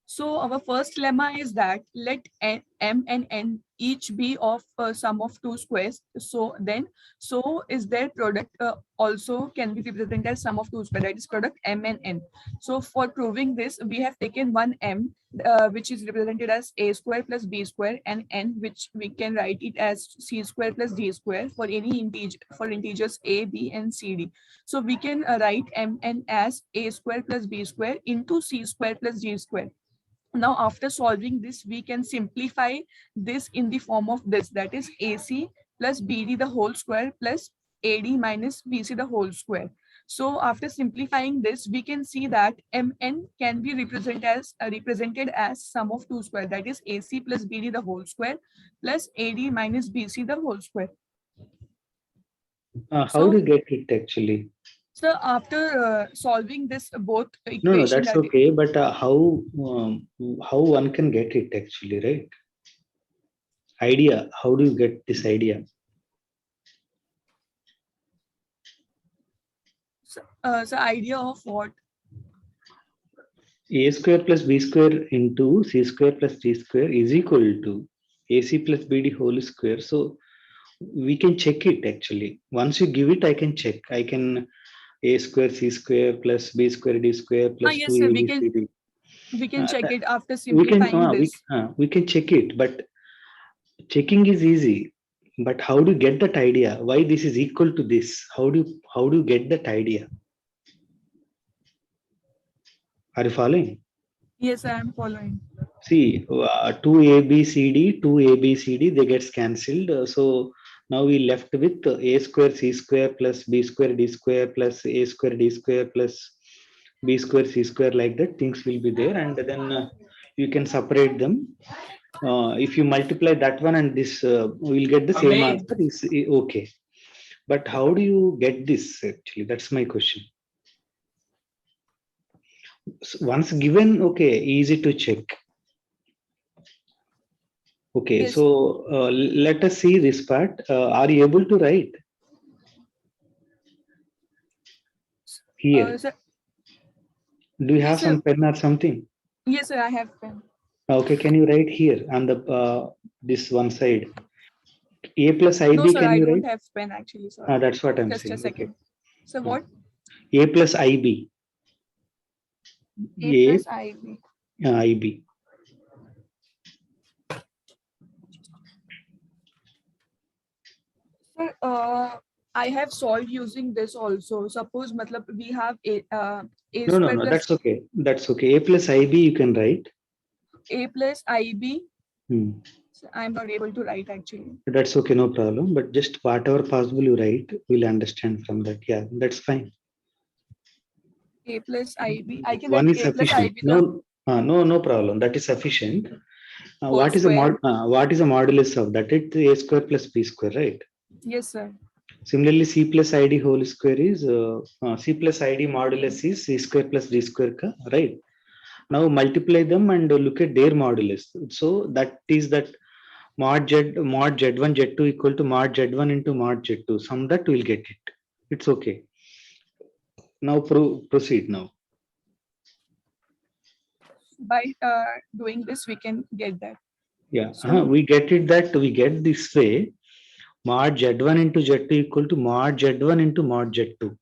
Speaker 3: So our first lemma is that let m and n each be of a sum of 2 squares. So is their product also can be represented as sum of 2 squares, that is product m and n. So for proving this, we have taken one m which is represented as a square plus b square, and n which we can write it as c square plus d square for any integer, for integers a, b and c, d. So we can write m n as a square plus b square into c square plus d square. Now, after solving this, we can simplify this in the form of this, that is AC plus BD the whole square plus AD minus BC the whole square. So after simplifying this, we can see that MN can be represented as sum of 2 square, that is AC plus BD the whole square plus AD minus BC the whole square.
Speaker 2: How do you get it actually?
Speaker 3: So after solving this both equation,
Speaker 2: No, that's okay. But how one can get it actually, right? Idea. How do you get this idea?
Speaker 3: So idea of what?
Speaker 2: A square plus b square into c square plus d square is equal to AC plus BD whole square. So we can check it actually. Once you give it, I can check. I can a square c square plus b square d square plus
Speaker 3: Yes,
Speaker 2: 2
Speaker 3: sir,
Speaker 2: abcd.
Speaker 3: we can check it after
Speaker 2: We can
Speaker 3: simplifying this.
Speaker 2: we can check it, but checking is easy. But how do you get that idea? Why this is equal to this? How do you get that idea? Are you following?
Speaker 3: Yes, I am following.
Speaker 2: See, 2 ABCD, 2 ABCD, they gets cancelled. So now we left with a square c square plus b square d square plus a square d square plus b square c square, like that things will be there, and then you can separate them. If you multiply that one and this, we'll get the same answer. Is okay. But how do you get this actually? That's my question. So once given, okay, easy to check. Okay,
Speaker 3: Yes.
Speaker 2: so let us see this part. Are you able to write here?
Speaker 3: Sir,
Speaker 2: Do you have
Speaker 3: yes,
Speaker 2: some
Speaker 3: sir.
Speaker 2: pen or something?
Speaker 3: Yes, sir, I have pen.
Speaker 2: Okay, can you write here on the this one side? A plus IB,
Speaker 3: No, sir,
Speaker 2: can
Speaker 3: I
Speaker 2: you
Speaker 3: don't
Speaker 2: write?
Speaker 3: have pen actually, sir.
Speaker 2: That's what I'm
Speaker 3: Just a
Speaker 2: saying.
Speaker 3: second.
Speaker 2: Okay.
Speaker 3: So what?
Speaker 2: A plus IB.
Speaker 3: A plus IB.
Speaker 2: IB.
Speaker 3: Sir, I have solved using this also. Suppose matlab we have a
Speaker 2: No,
Speaker 3: square plus
Speaker 2: that's okay. That's okay. A plus IB you can write.
Speaker 3: A plus IB.
Speaker 2: Hmm.
Speaker 3: So I'm not able to write actually.
Speaker 2: That's okay, no problem. But just whatever possible you write, we'll understand from that. Yeah, that's fine.
Speaker 3: A plus IB. I can
Speaker 2: One
Speaker 3: write
Speaker 2: is
Speaker 3: A plus
Speaker 2: sufficient.
Speaker 3: IB.
Speaker 2: No problem. That is sufficient.
Speaker 3: Whole
Speaker 2: What is the
Speaker 3: square.
Speaker 2: what is the modulus of that? It's a square plus b square, right?
Speaker 3: Yes, sir.
Speaker 2: Similarly, c plus id whole square is c plus id modulus is c square plus d square, right? Now multiply them and look at their modulus. So that is that mod z1 z2 equal to mod z1 into mod z2. Sum that we'll get it. It's okay. Now proceed now.
Speaker 3: By doing this, we can get that.
Speaker 2: Yeah,
Speaker 3: So,
Speaker 2: we get it that we get this way. Mod z1 into z2 equal to mod z1 into mod z2.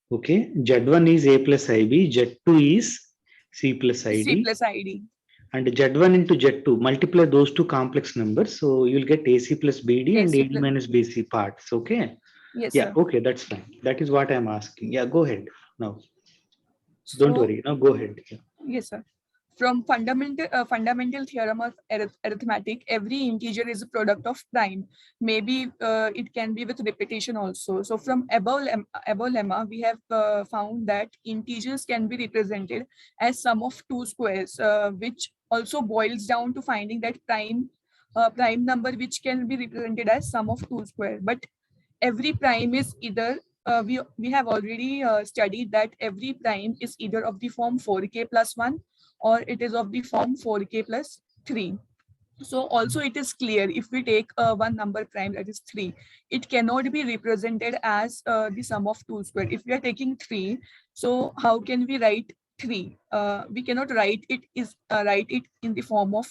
Speaker 2: Okay, z1 is a plus ib, z2 is c plus id.
Speaker 3: C plus ID.
Speaker 2: And z1 into z2, multiply those two complex numbers. So you'll get AC plus BD and AD minus BC parts. Okay.
Speaker 3: Yes,
Speaker 2: Yeah,
Speaker 3: sir.
Speaker 2: okay, that's fine. That is what I'm asking. Yeah, go ahead now.
Speaker 3: So,
Speaker 2: Don't worry. Now go ahead. Yeah.
Speaker 3: Yes, sir. From fundamental theorem of arithmetic, every integer is a product of prime. Maybe it can be with repetition also. So from above lemma, we have found that integers can be represented as sum of two squares, which also boils down to finding that prime number which can be represented as sum of two square. But every prime is either we have already studied that every prime is either of the form 4k plus 1 or it is of the form 4k plus 3. So also it is clear, if we take one number prime, that is 3, it cannot be represented as the sum of 2 square. If we are taking 3, so how can we write 3? We cannot write it in the form of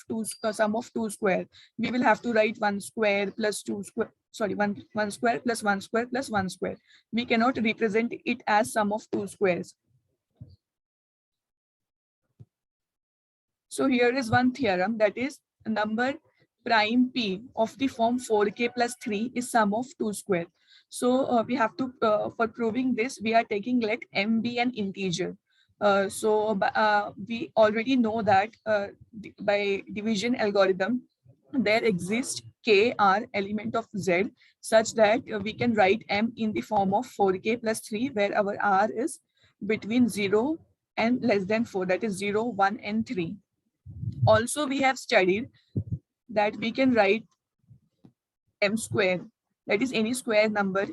Speaker 3: sum of 2 square. We will have to write 1 square plus 2 square, sorry, 1 square plus 1 square plus 1 square. We cannot represent it as sum of 2 squares. So here is one theorem, that is number prime p of the form 4k plus 3 is sum of 2 square. So we have to, for proving this, we are taking let m be an integer. We already know that by division algorithm, there exists k r element of z such that we can write m in the form of 4k plus 3, where our r is between 0 and less than 4, that is 0, 1 and 3. Also, we have studied that we can write m square, that is any square number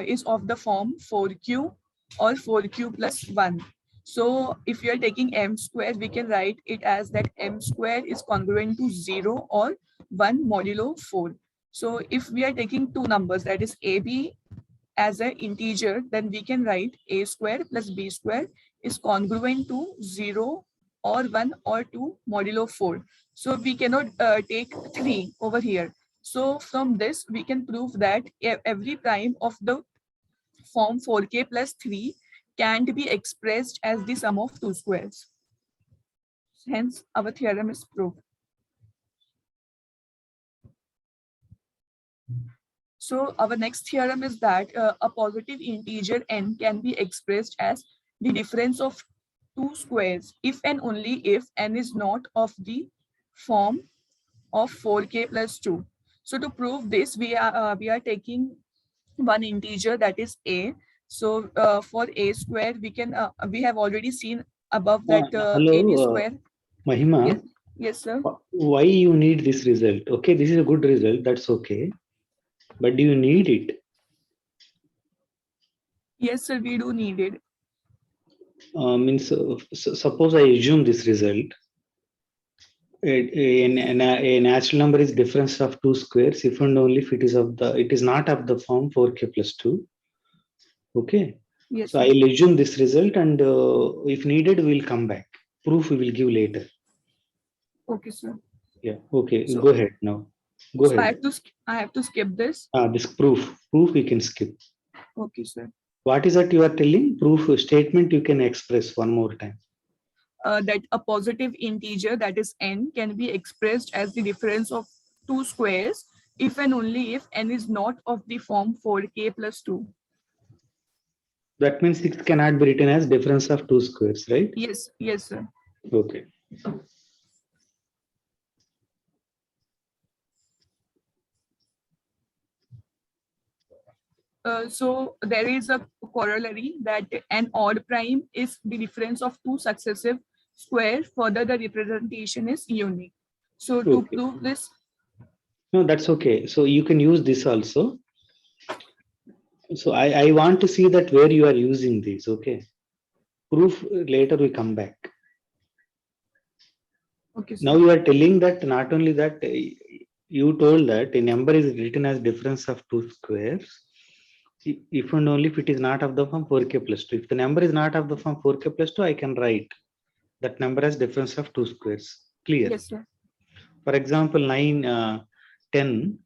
Speaker 3: is of the form 4q or 4q plus 1. So if you are taking m square, we can write it as that m square is congruent to 0 or 1 modulo 4. So if we are taking two numbers, that is ab as an integer, then we can write a square plus b square is congruent to 0 or 1 or 2 modulo 4. So we cannot take 3 over here. So from this, we can prove that every prime of the form 4k plus 3 can't be expressed as the sum of 2 squares. Hence, our theorem is proved. So our next theorem is that a positive integer n can be expressed as the difference of two squares if and only if n is not of the form of 4k plus 2. So to prove this, we are taking one integer, that is a. So for a square, we have already seen above that any
Speaker 2: Hello,
Speaker 3: square.
Speaker 2: Mahima.
Speaker 3: Yes. Yes, sir.
Speaker 2: Why you need this result? Okay, this is a good result. That's okay. But do you need it?
Speaker 3: Yes, sir. We do need it.
Speaker 2: Suppose I assume this result. A natural number is difference of two squares if and only if it is not of the form 4k plus 2. Okay.
Speaker 3: Yes,
Speaker 2: So
Speaker 3: sir.
Speaker 2: I'll assume this result, and if needed, we'll come back. Proof we will give later.
Speaker 3: Okay, sir.
Speaker 2: Yeah. Okay.
Speaker 3: So-
Speaker 2: Go ahead now. Go
Speaker 3: So
Speaker 2: ahead.
Speaker 3: I have to skip this.
Speaker 2: This proof we can skip.
Speaker 3: Okay, sir.
Speaker 2: What is that you are telling? Proof statement you can express one more time.
Speaker 3: That a positive integer, that is n, can be expressed as the difference of two squares if and only if n is not of the form 4k plus 2.
Speaker 2: That means it cannot be written as difference of two squares, right?
Speaker 3: Yes, yes, sir.
Speaker 2: Okay.
Speaker 3: So there is a corollary that an odd prime is the difference of two successive squares. Further, the representation is unique. So to
Speaker 2: Okay.
Speaker 3: prove this,
Speaker 2: No, that's okay. So you can use this also. So I want to see that where you are using these. Okay. Proof later we come back.
Speaker 3: okay, sir.
Speaker 2: Now you are telling that not only that you told that a number is written as difference of two squares if and only if it is not of the form 4k plus 2. If the number is not of the form 4k plus 2, I can write that number as difference of two squares. Clear?
Speaker 3: Yes, sir.
Speaker 2: For example, 9, 10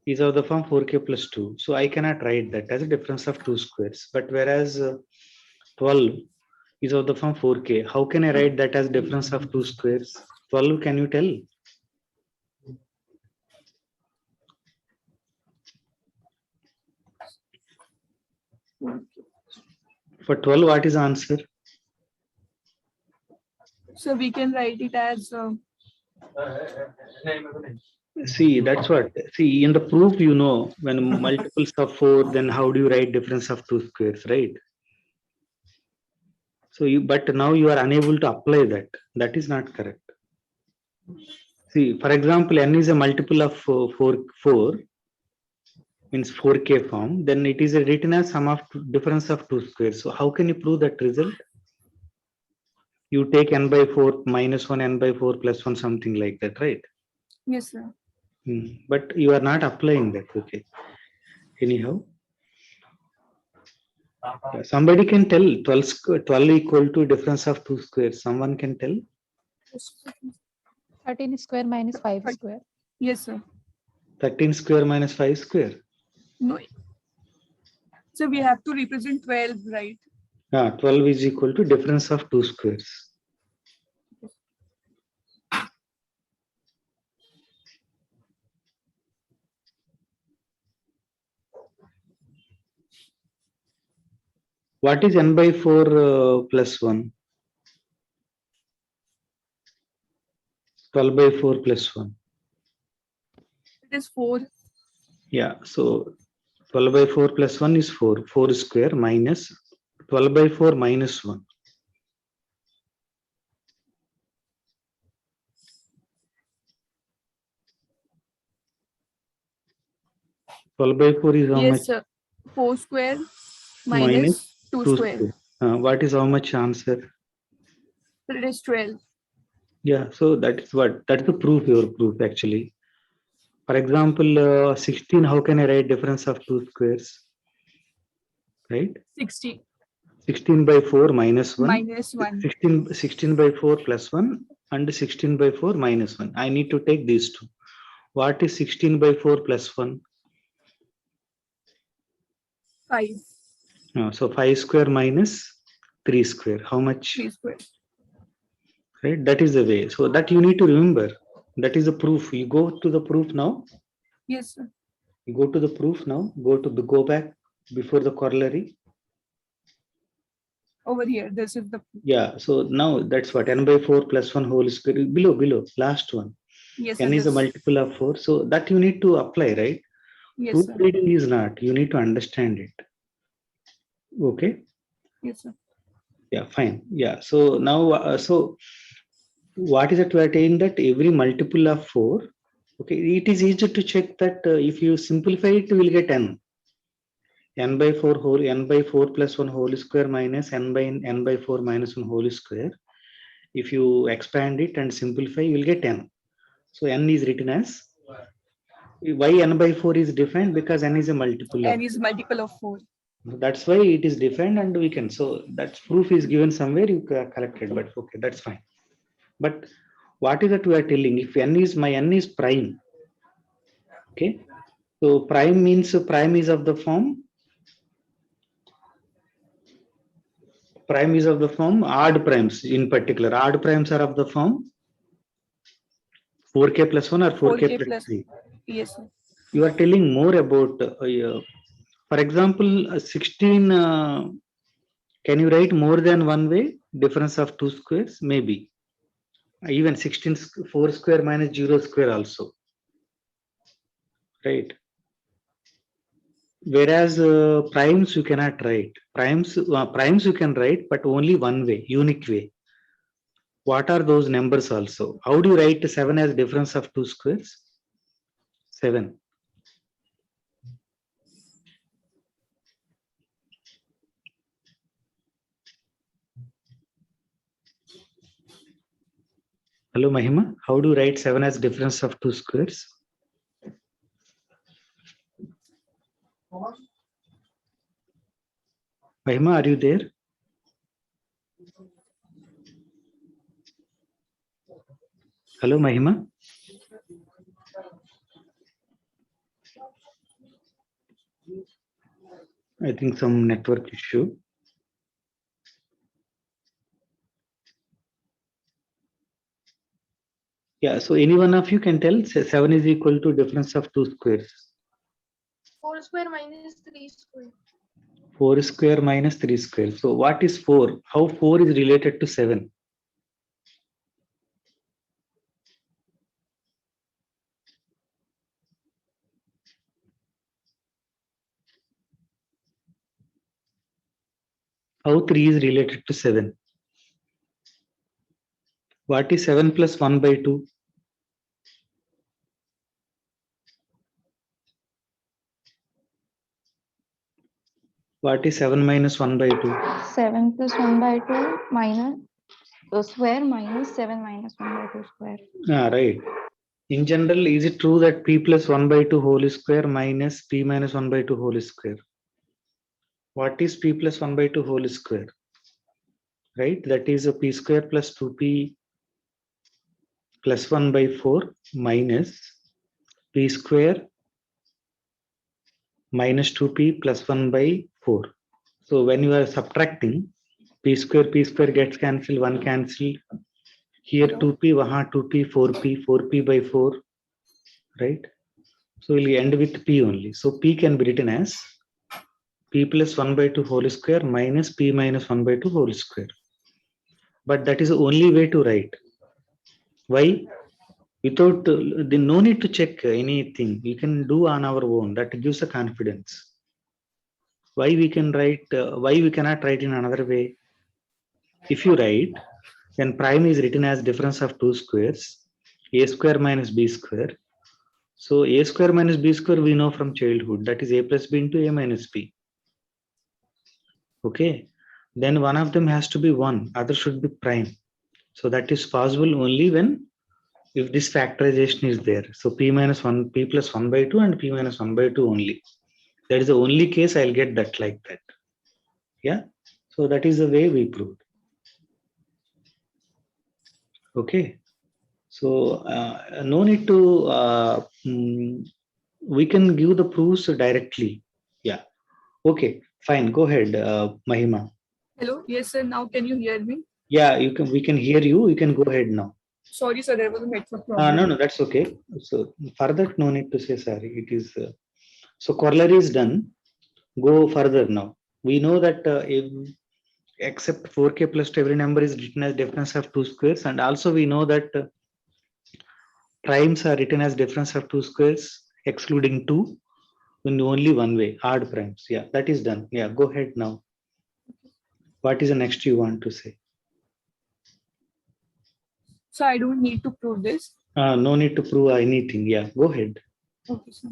Speaker 2: is of the form 4k plus 2. So I cannot write that as a difference of two squares. But whereas 12 is of the form 4k, how can I write that as difference of two squares? 12, can you tell? For 12, what is the answer?
Speaker 3: So we can write it as
Speaker 2: See, that's what. See, in the proof, when multiples of 4, then how do you write difference of two squares, right? So but now you are unable to apply that. That is not correct. See, for example, n is a multiple of 4 means 4k form, then it is written as sum of difference of two squares. So how can you prove that result? you take n by 4 minus 1, n by 4 plus 1, something like that, right?
Speaker 3: Yes, sir.
Speaker 2: But you are not applying that. Okay. Anyhow, somebody can tell 12 equal to difference of two squares. Someone can tell?
Speaker 4: 13 square minus 5 square.
Speaker 3: Yes, sir.
Speaker 2: 13 square minus 5 square.
Speaker 3: No. So we have to represent 12, right?
Speaker 2: 12 is equal to difference of two squares. What is n by 4 plus 1? 12 by 4 plus 1.
Speaker 3: It is 4.
Speaker 2: Yeah, so 12 by 4 plus 1 is 4. 4 square minus 12 by 4 minus 1. 12 by 4 is how
Speaker 3: Yes,
Speaker 2: much?
Speaker 3: sir. 4 square
Speaker 2: Minus
Speaker 3: minus 2
Speaker 2: 2
Speaker 3: square.
Speaker 2: square. What is how much answer?
Speaker 3: So it is 12.
Speaker 2: Yeah, so that's the proof, your proof actually. For example, 16, how can I write difference of two squares? Right?
Speaker 3: 60
Speaker 2: 16 by 4 minus 1.
Speaker 3: minus 1.
Speaker 2: 16 by 4 plus 1 and 16 by 4 minus 1. I need to take these two. What is 16 by 4 plus 1?
Speaker 3: 5.
Speaker 2: So 5 square minus 3 square. How much?
Speaker 3: 3 square.
Speaker 2: Right? That is the way. So that you need to remember. That is the proof. You go to the proof now.
Speaker 3: Yes, sir.
Speaker 2: You go to the proof now. Go back before the corollary.
Speaker 3: Over here, this is the.
Speaker 2: Yeah. So now that's what n by 4 plus 1 whole square. Below. Last one.
Speaker 3: Yes,
Speaker 2: N
Speaker 3: sir.
Speaker 2: is a multiple of 4. So that you need to apply, right?
Speaker 3: Yes,
Speaker 2: Proof
Speaker 3: sir.
Speaker 2: reading is not. You need to understand it. Okay.
Speaker 3: Yes, sir.
Speaker 2: Yeah, fine. Yeah. So now, so what is it we are saying that every multiple of 4, okay, it is easy to check that if you simplify it, you will get n. N by 4 whole, n by 4 plus 1 whole square minus n by 4 minus 1 whole square. If you expand it and simplify, you will get n. So n is written as, why n by 4 is defined? Because n is a multiple of.
Speaker 3: N is multiple of 4.
Speaker 2: That's why it is defined and we can. So that proof is given somewhere, you collected, but okay, that's fine. But what is that we are telling? If my n is prime, okay, so prime means prime is of the form odd primes. In particular, odd primes are of the form 4k plus 1 or 4k plus 3.
Speaker 3: Yes, sir.
Speaker 2: You are telling more about for example 16 can you write more than one way difference of two squares? Maybe even 16 4 square minus 0 square also, right? Whereas primes you cannot write. Primes you can write, but only one way, unique way. What are those numbers also? How do you write 7 as difference of two squares? 7. Hello Mahima, how do you write 7 as difference of two squares? Mahima, are you there? Hello Mahima. I think some network issue. Yeah, so any one of you can tell 7 is equal to difference of two squares.
Speaker 1: 4 square minus 3 square.
Speaker 2: 4 square minus 3 square. So what is 4? How 4 is related to 7? How 3 is related to 7? What is 7 plus 1 by 2? What is 7 minus 1 by 2?
Speaker 4: 7 plus 1 by 2 minus
Speaker 5: square minus 7 minus 1 by 2 square.
Speaker 2: Right. In general, is it true that p plus 1 by 2 whole square minus p minus 1 by 2 whole square? What is p plus 1 by 2 whole square? Right, that is a p square plus 2p plus 1 by 4 minus p square minus 2p plus 1 by 4. So when you are subtracting, p square gets cancelled, 1 cancelled. Here 2p, wahan 2p, 4p by 4, right? So we'll end with p only. So p can be written as p plus 1 by 2 whole square minus p minus 1 by 2 whole square. But that is the only way to write. Why? Without no need to check anything. You can do on our own. That gives a confidence. Why we can write? Why we cannot write in another way? If you write, then prime is written as difference of two squares, a square minus b square. So a square minus b square we know from childhood, that is a plus b into a minus b. Okay, then one of them has to be 1, other should be prime. So that is possible only when if this factorization is there. So p minus 1, p plus 1 by 2 and p minus 1 by 2 only. That is the only case I'll get that like that. Yeah, so that is the way we proved. Okay, so no need to we can give the proofs directly. Yeah, okay, fine, go ahead, Mahima.
Speaker 3: Hello, yes sir, now can you hear me?
Speaker 2: Yeah, you can, we can hear you, you can go ahead now.
Speaker 3: Sorry sir, there was a network problem.
Speaker 2: No, that's okay. So for that no need to say sorry, it is so corollary is done. Go further now. We know that except 4k plus to every number is written as difference of two squares, and also we know that primes are written as difference of two squares excluding 2 in only one way, odd primes. Yeah, that is done. Yeah, go ahead now. What is the next you want to say?
Speaker 3: So I don't need to prove this.
Speaker 2: No need to prove anything. Yeah, go ahead.
Speaker 3: Okay, sir.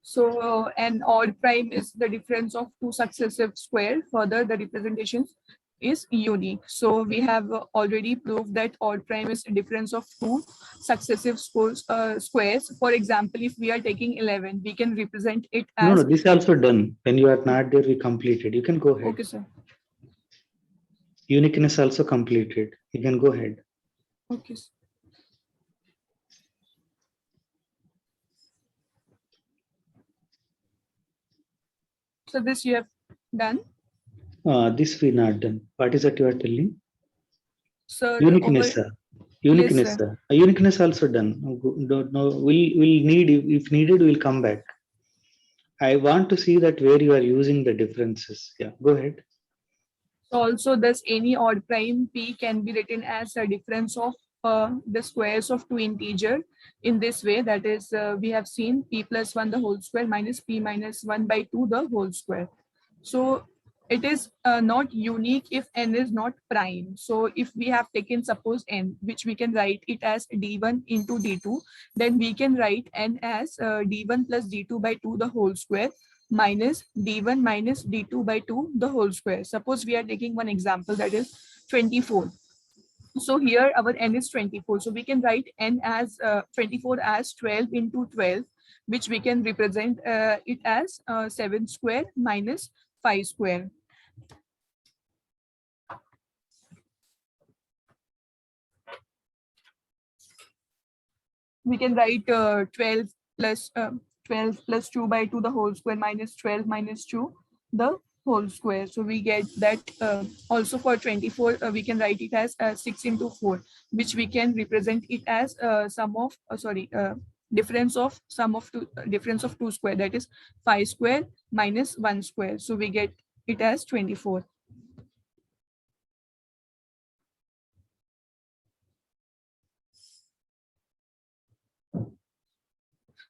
Speaker 3: So an odd prime is the difference of two successive squares. Further, the representation is unique. So we have already proved that odd prime is a difference of two successive squares. For example, if we are taking 11, we can represent it as...
Speaker 2: No, this is also done. When you are not there, we completed. You can go ahead.
Speaker 3: Okay, sir.
Speaker 2: Uniqueness also completed. You can go ahead.
Speaker 3: Okay, sir. So this you have done?
Speaker 2: This we not done. What is that you are telling?
Speaker 3: Sir,
Speaker 2: Uniqueness, sir. Uniqueness,
Speaker 3: yes,
Speaker 2: sir. Uniqueness also done. Don't know. We'll need, if needed, we'll come back. I want to see that where you are using the differences. Yeah, go ahead.
Speaker 3: Also, thus any odd prime p can be written as a difference of the squares of two integers in this way. That is, we have seen p plus 1 the whole square minus p minus 1 by 2 the whole square. So it is not unique if n is not prime. So if we have taken suppose n, which we can write it as d1 into d2, then we can write n as d1 plus d2 by 2 the whole square minus d1 minus d2 by 2 the whole square. Suppose we are taking one example, that is 24. So here our n is 24. So we can write n as 24 as 12 into 12, which we can represent it as 7 square minus 5 square. We can write 12 plus 2 by 2 the whole square minus 12 minus 2 the whole square. So we get that also for 24 we can write it as 6 into 4, which we can represent it as sum of difference of sum of difference of 2 square, that is 5 square minus 1 square. So we get it as 24.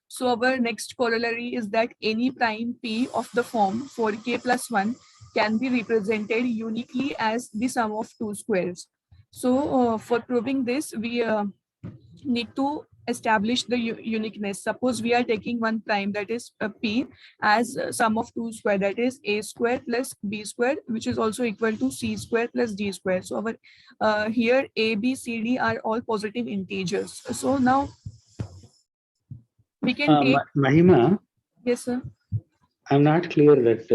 Speaker 3: So our next corollary is that any prime p of the form 4k plus 1 can be represented uniquely as the sum of two squares. So for proving this, we need to establish the uniqueness. Suppose we are taking one prime, that is p, as sum of two square, that is a square plus b square, which is also equal to c square plus d square. So our here a, b, c, d are all positive integers. So now we can take.
Speaker 2: Mahima,
Speaker 3: Yes, sir.
Speaker 2: I'm not clear that,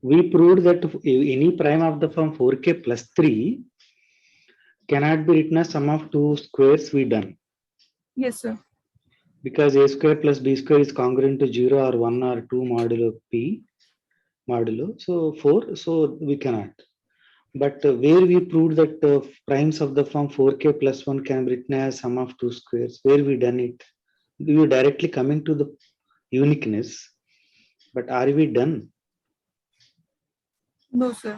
Speaker 2: we proved that any prime of the form 4k plus 3 cannot be written as sum of two squares we done.
Speaker 3: Yes, sir.
Speaker 2: Because a square plus b square is congruent to 0 or 1 or 2 modulo p modulo. So 4, so we cannot. But where we proved that primes of the form 4k plus 1 can be written as sum of two squares, where we done it? We were directly coming to the uniqueness. But are we done?
Speaker 3: No, sir.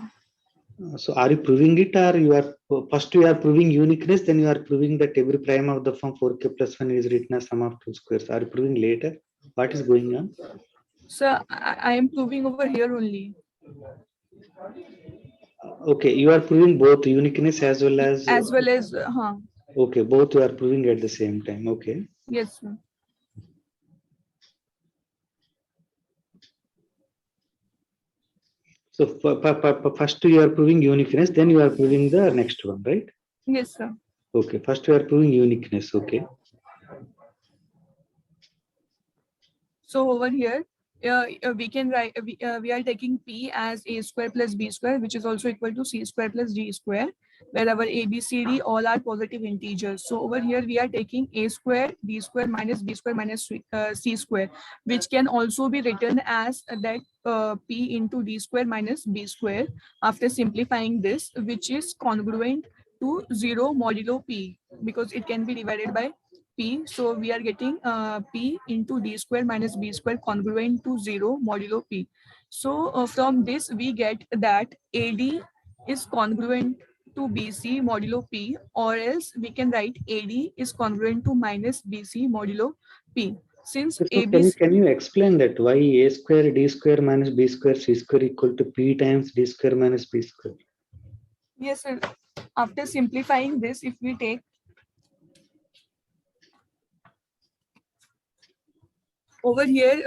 Speaker 2: So are you proving it, or you are first you are proving uniqueness, then you are proving that every prime of the form 4k plus 1 is written as sum of two squares? Are you proving later? What is going on?
Speaker 3: Sir, I am proving over here only.
Speaker 2: Okay, you are proving both uniqueness as well as. Okay, both you are proving at the same time. Okay.
Speaker 3: Yes, sir.
Speaker 2: So first you are proving uniqueness, then you are proving the next one, right?
Speaker 3: Yes, sir.
Speaker 2: Okay, first you are proving uniqueness. Okay.
Speaker 3: So over here, we can write, we are taking p as a square plus b square, which is also equal to c square plus d square, where our a, b, c, d all are positive integers. So over here, we are taking a square, b square minus b square minus c square, which can also be written as that p into d square minus b square after simplifying this, which is congruent to 0 modulo p, because it can be divided by p. So we are getting p into d square minus b square congruent to 0 modulo p. So from this we get that AD is congruent to BC modulo p, or else we can write AD is congruent to minus BC modulo p. Since
Speaker 2: So
Speaker 3: AB.
Speaker 2: can you explain that why a square d square minus b square c square equal to p times d square minus b square?
Speaker 3: Yes, sir. After simplifying this, if we take over here,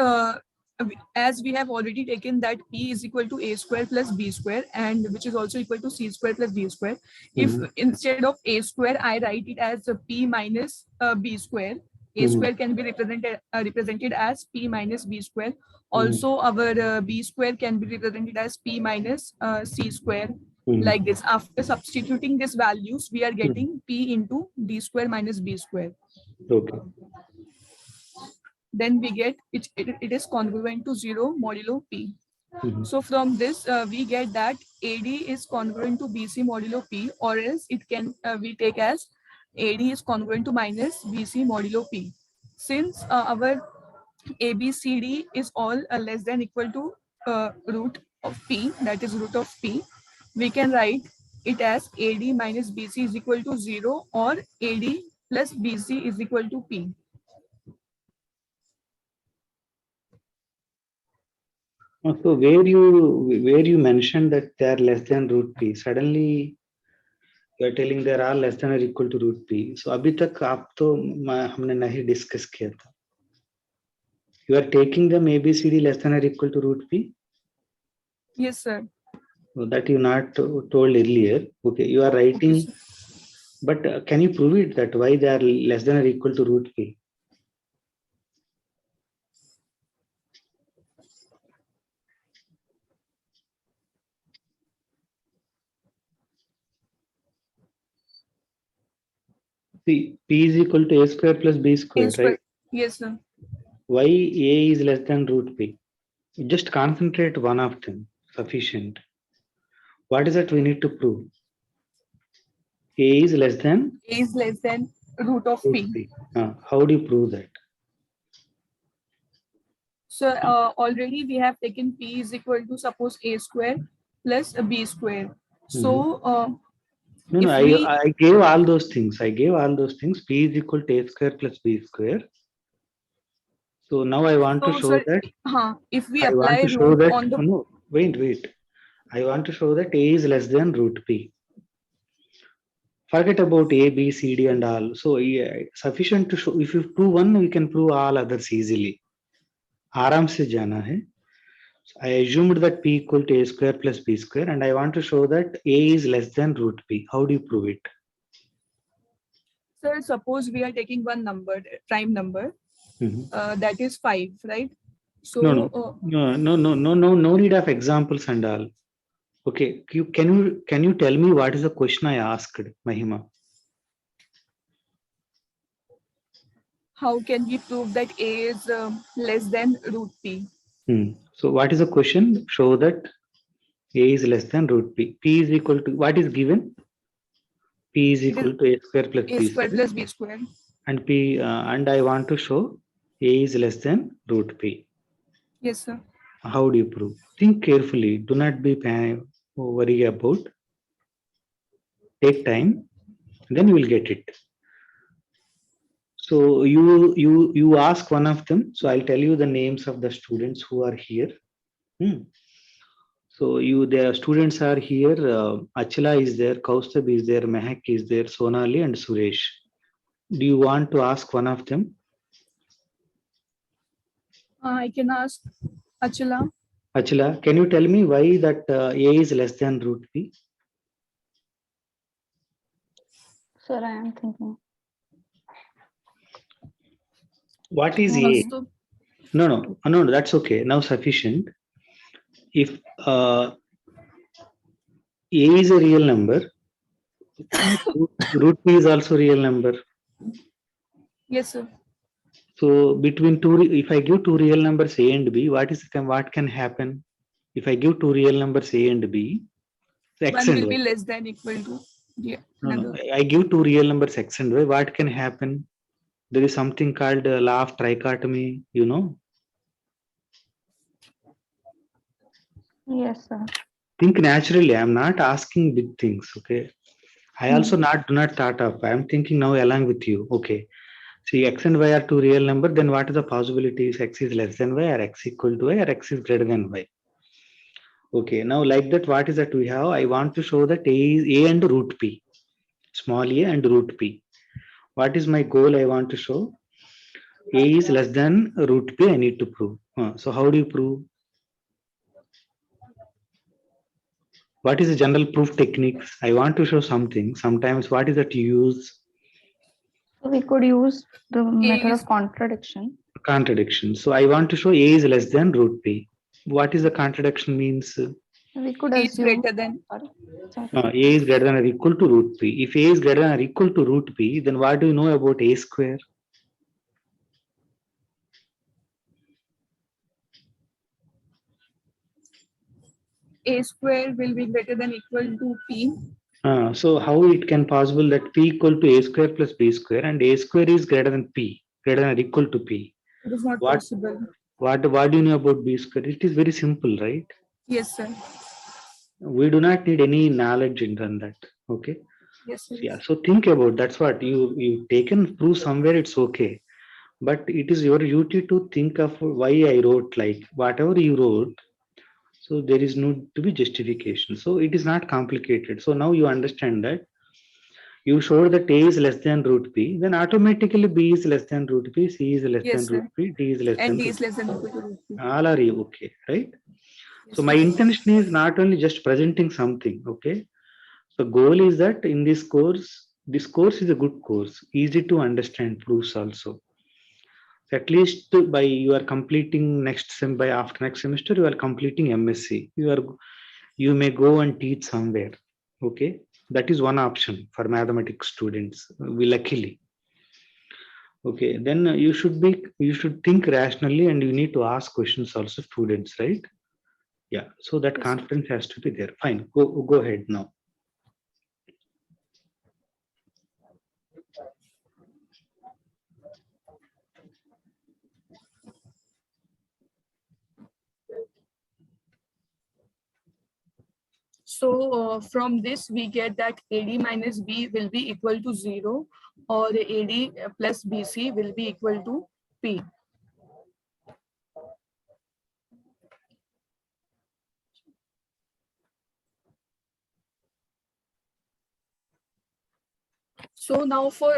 Speaker 3: as we have already taken that p is equal to a square plus b square, and which is also equal to c square plus d square. If instead of a square, I write it as p minus b square, a square can be represented as p minus b square. Also, our b square can be represented as p minus c square. Like this, after substituting these values, we are getting p into d square minus b square.
Speaker 2: Okay.
Speaker 3: Then we get it is congruent to 0 modulo p. So from this, we get that AD is congruent to BC modulo p, or else it can we take as AD is congruent to minus BC modulo p. Since our ABCD is all less than equal to root of p, that is root of p, we can write it as AD minus BC is equal to 0, or AD plus BC is equal to p.
Speaker 2: So where you mentioned that they are less than root p, suddenly you are telling they are all less than or equal to root p. So अभी तक आप तो हमने नहीं discuss किया था. You are taking them ABCD less than or equal to root p.
Speaker 3: Yes, sir.
Speaker 2: So that you not told earlier. Okay, you are writing, okay, but can you prove it that why they are less than or equal to root p? See, p is equal to a square plus b square, right?
Speaker 3: Yes, sir.
Speaker 2: Why a is less than root p? Just concentrate one of them, sufficient. What is that we need to prove? A is less than?
Speaker 3: A is less than root of p.
Speaker 2: How do you prove that?
Speaker 3: So already we have taken p is equal to, suppose, a square plus b square. So
Speaker 2: no, I gave all those things. P is equal to a square plus b square. So now I want to show that.
Speaker 3: If we apply root on the.
Speaker 2: No, wait. I want to show that a is less than root p. Forget about A, B, C, D and all. So yeah, sufficient to show. If you prove one, we can prove all others easily. आराम से जाना है. I assumed that P equal to A square plus B square, and I want to show that A is less than root P. How do you prove it?
Speaker 3: Sir, suppose we are taking one number, prime number, that is 5, right? So
Speaker 2: No need of examples and all. Okay, can you tell me what is the question I asked, Mahima?
Speaker 3: how can we prove that A is less than root P?
Speaker 2: So what is the question? Show that A is less than root P. P is equal to, what is given? P is equal to A square plus
Speaker 3: A
Speaker 2: B
Speaker 3: square
Speaker 2: square.
Speaker 3: plus B square.
Speaker 2: And P, and I want to show A is less than root P.
Speaker 3: Yes, sir.
Speaker 2: How do you prove? Think carefully. Do not be worry about. Take time, then you will get it. So you ask one of them. So I'll tell you the names of the students who are here. So the students are here. Achila is there, Kaustubh is there, Mehak is there, Sonali and Suresh. Do you want to ask one of them?
Speaker 3: I can ask Achila.
Speaker 2: Achila, can you tell me why that A is less than root P?
Speaker 5: Sir, I am thinking.
Speaker 2: What is A? No, that's okay. Now sufficient. If A is a real number, root P is also real number.
Speaker 3: Yes, sir.
Speaker 2: So between two, if I give two real numbers A and B, what can happen? If I give two real numbers A and B, X
Speaker 3: One
Speaker 2: and
Speaker 3: will be
Speaker 2: Y.
Speaker 3: less than equal to
Speaker 2: No, I give two real numbers X and Y. What can happen? There is something called law of trichotomy, you know.
Speaker 5: Yes, sir.
Speaker 2: Think naturally. I'm not asking big things. Okay. I also do not start up. I'm thinking now along with you. Okay. See, X and Y are two real numbers. Then what are the possibilities? X is less than Y, or X equal to Y, or X is greater than Y. Okay. Now like that, what is that we have? I want to show that A is A and root P. Small a and root P. What is my goal? I want to show A is less than root P. I need to prove. So how do you prove? What is the general proof techniques? I want to show something. Sometimes what is that you use?
Speaker 5: So we could use the method of contradiction.
Speaker 2: Contradiction. So I want to show A is less than root P. What is the contradiction means?
Speaker 5: We could
Speaker 3: A is
Speaker 5: assume.
Speaker 3: greater than.
Speaker 2: A is greater than or equal to root P. If A is greater than or equal to root P, then what do you know about A square?
Speaker 3: A square will be greater than equal to P.
Speaker 2: So how it can possible that P equal to A square plus B square and A square is greater than P, greater than or equal to P?
Speaker 3: It is not possible.
Speaker 2: What do you know about B square? It is very simple, right?
Speaker 3: Yes, sir.
Speaker 2: We do not need any knowledge in that. Okay.
Speaker 3: Yes, sir.
Speaker 2: Yeah. So think about that's what you take and prove somewhere. It's okay, but it is your duty to think of why I wrote like whatever you wrote. So there is no to be justification. So it is not complicated. So now you understand that you showed that A is less than root P, then automatically B is less than root P, C is less than root P, D is less
Speaker 3: and
Speaker 2: than
Speaker 3: D
Speaker 2: root
Speaker 3: is less than equal to root P.
Speaker 2: All are okay, right?
Speaker 3: Yes,
Speaker 2: So my
Speaker 3: sir.
Speaker 2: intention is not only just presenting something, okay? So goal is that in this course is a good course, easy to understand proofs also. So at least by you are completing by after next semester, you are completing MSc. You may go and teach somewhere. Okay. That is one option for mathematics students. We luckily. Okay, then you should think rationally and you need to ask questions also students, right? Yeah. So that confidence has to be there. Fine. Go ahead now.
Speaker 3: So from this we get that AD minus B will be equal to 0 or AD plus BC will be equal to P. So now for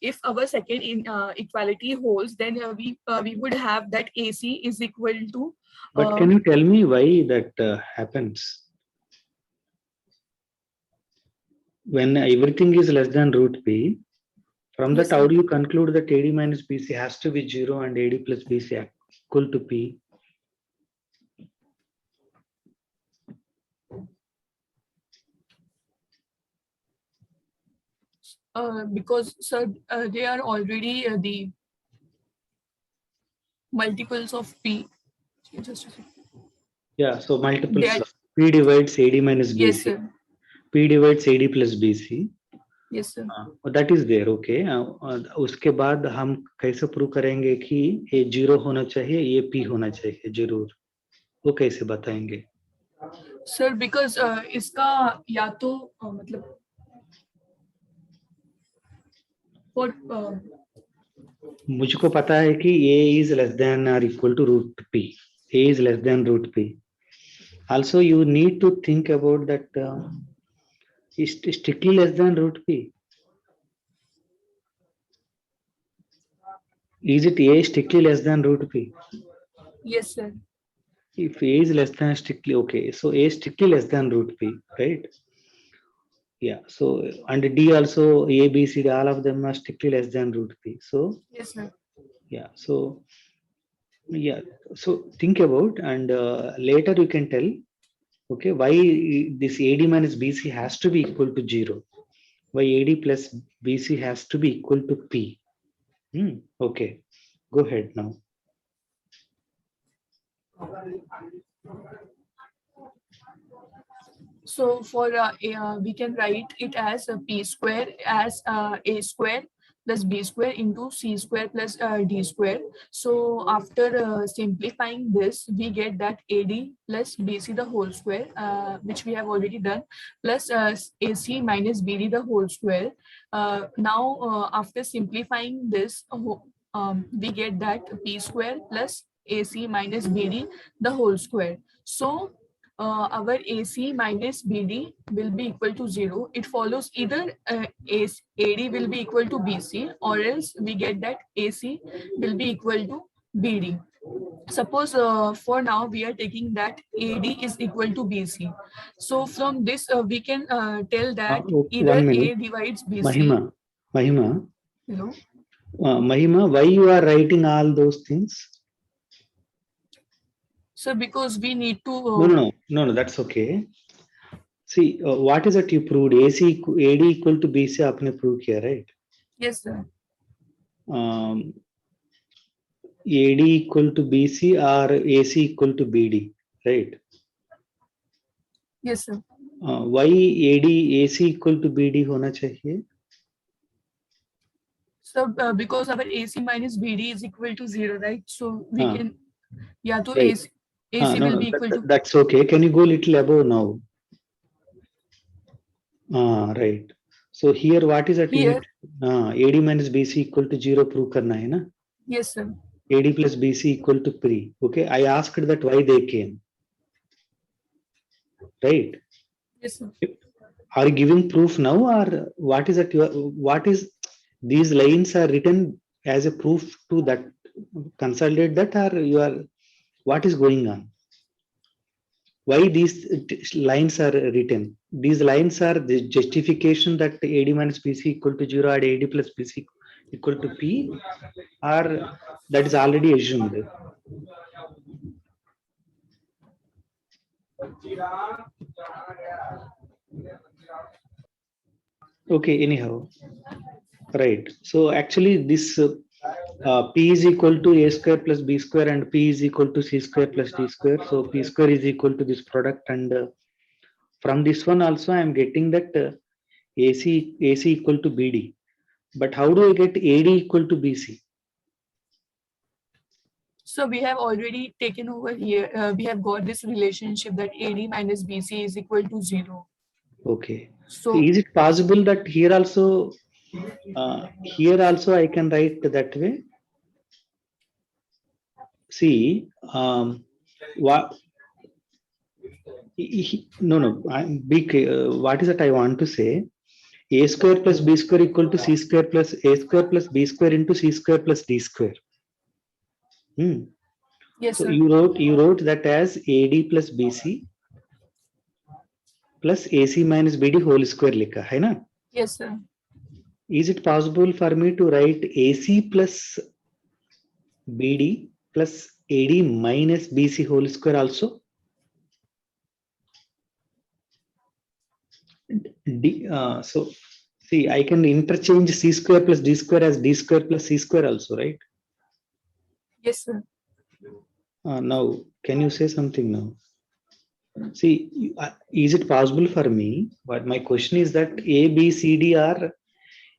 Speaker 3: if our second equality holds, then we would have that AC is equal to.
Speaker 2: But can you tell me why that happens? When everything is less than root P, from
Speaker 3: Yes,
Speaker 2: that, how
Speaker 3: sir.
Speaker 2: do you conclude that AD minus BC has to be 0 and AD plus BC equal to P?
Speaker 3: Because sir, they are already the multiples of P. Just a second.
Speaker 2: Yeah, so
Speaker 3: They
Speaker 2: multiples
Speaker 3: are,
Speaker 2: of P divides AD minus
Speaker 3: yes,
Speaker 2: BC.
Speaker 3: sir.
Speaker 2: P divides AD plus BC.
Speaker 3: Yes, sir.
Speaker 2: That is there okay. उसके बाद हम कैसे prove करेंगे कि ये 0 होना चाहिए, ये P होना चाहिए जरूर, वो कैसे बताएंगे?
Speaker 3: सर बिकॉज इसका या तो मतलब फॉर
Speaker 2: मुझको पता है कि A is less than or equal to root P. A is less than root P. Also, you need to think about that is strictly less than root P. Is it A strictly less than root P?
Speaker 3: yes, sir.
Speaker 2: If A is less than strictly, okay, so A is strictly less than root P, right? Yeah, so and D also, A, B, C, D, all of them are strictly less than root P. So
Speaker 3: Yes, sir.
Speaker 2: yeah, so yeah, so think about and later you can tell, okay, why this AD minus BC has to be equal to 0. Why AD plus BC has to be equal to P. Okay, go ahead now.
Speaker 3: So for we can write it as P square as A square plus B square into C square plus D square. So after simplifying this, we get that AD plus BC the whole square, which we have already done, plus AC minus BD the whole square. Now after simplifying this, we get that P square plus AC minus BD the whole square. So our AC minus BD will be equal to 0. It follows either AD will be equal to BC, or else we get that AC will be equal to BD. Suppose for now we are taking that AD is equal to BC. So from this we can tell that either
Speaker 2: 1 minute.
Speaker 3: A divides BC.
Speaker 2: Mahima,
Speaker 3: Hello.
Speaker 2: Mahima, why you are writing all those things?
Speaker 3: So because we need to.
Speaker 2: No, that's okay. See, what is it you proved? AD equal to BC आपने prove किया, right?
Speaker 3: Yes, sir.
Speaker 2: AD equal to BC or AC equal to BD, right?
Speaker 3: Yes, sir.
Speaker 2: Why AD AC equal to BD होना चाहिए?
Speaker 3: So because our AC minus BD is equal to 0, right? So we can, yeah, so
Speaker 2: right.
Speaker 3: AC will be equal to.
Speaker 2: That's okay. Can you go little above now? Right. So here, what is that?
Speaker 3: Here.
Speaker 2: AD minus BC equal to 0 prove करना है ना?
Speaker 3: Yes, sir.
Speaker 2: AD plus BC equal to P. Okay, I asked that why they came. Right.
Speaker 3: Yes, sir.
Speaker 2: Are you giving proof now, or what is that? What is these lines are written as a proof to that? Consolidate that, or you are what is going on? Why these lines are written? These lines are the justification that AD minus BC equal to 0 or AD plus BC equal to P, or that is already assumed. Okay, anyhow, right. So actually this P is equal to A square plus B square and P is equal to C square plus D square. So P square is equal to this product, and from this one also I am getting that AC equal to BD. But how do I get AD equal to BC?
Speaker 3: So we have already taken over here. We have got this relationship that AD minus BC is equal to 0.
Speaker 2: Okay.
Speaker 3: So
Speaker 2: is it possible that here also I can write that way? See, what? No. What is that I want to say? A square plus B square equal to C square plus A square plus B square into C square plus D square.
Speaker 3: Yes,
Speaker 2: So
Speaker 3: sir.
Speaker 2: you wrote that as AD plus BC plus AC minus BD whole square likha, hai na?
Speaker 3: Yes, sir.
Speaker 2: Is it possible for me to write AC plus BD plus AD minus BC whole square also? So see, I can interchange C square plus D square as D square plus C square also, right?
Speaker 3: Yes, sir.
Speaker 2: Now, can you say something now? See, is it possible for me? But my question is that A, B, C, D are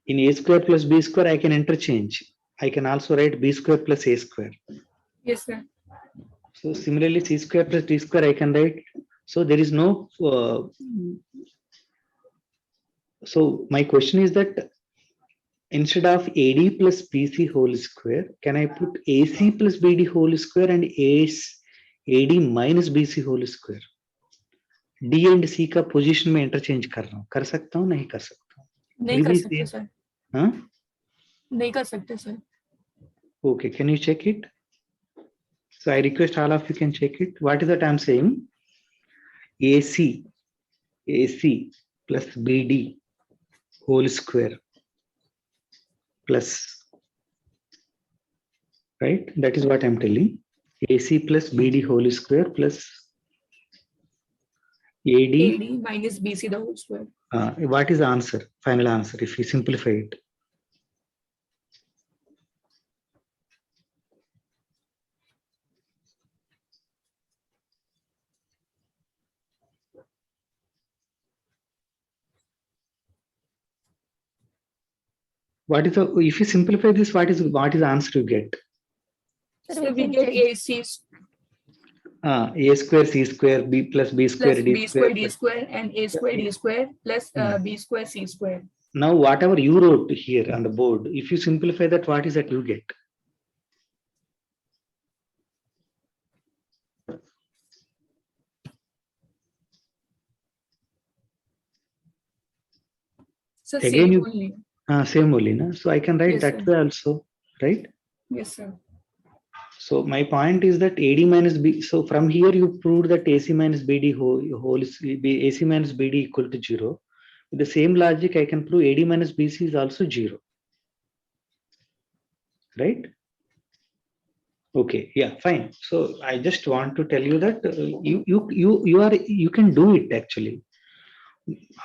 Speaker 2: in A square plus B square, I can interchange. I can also write B square plus A square.
Speaker 3: Yes, sir.
Speaker 2: So similarly, C square plus D square, I can write. So there is no. So my question is that instead of AD plus BC whole square, can I put AC plus BD whole square and AD minus BC whole square? D and C का position में interchange कर रहा हूँ, कर सकता हूँ, नहीं कर सकता हूँ?
Speaker 3: नहीं कर सकते सर.
Speaker 2: हाँ?
Speaker 3: नहीं कर सकते sir.
Speaker 2: Okay, can you check it? So I request all of you can check it. What is that I'm saying? AC plus BD whole square plus, right? That is what I'm telling. AC plus BD whole square plus AD
Speaker 3: minus BC the whole square.
Speaker 2: What is the answer? Final answer if you simplify it. What is the, if you simplify this, what is the answer you get?
Speaker 3: So we get AC
Speaker 2: A square C square B plus B square
Speaker 3: plus
Speaker 2: D
Speaker 3: B square D square and A square D square plus B square C square.
Speaker 2: Now whatever you wrote here on the board, if you simplify that, what is that you get?
Speaker 3: So
Speaker 2: Again,
Speaker 3: same
Speaker 2: you
Speaker 3: only.
Speaker 2: Same only, na? So I can write
Speaker 3: Yes,
Speaker 2: that
Speaker 3: sir.
Speaker 2: way also, right?
Speaker 3: Yes, sir.
Speaker 2: So my point is that AD minus B. So from here you proved that AC minus BD whole AC minus BD equal to 0. With the same logic, I can prove AD minus BC is also 0. Right? Okay, yeah, fine. So I just want to tell you that you can do it actually.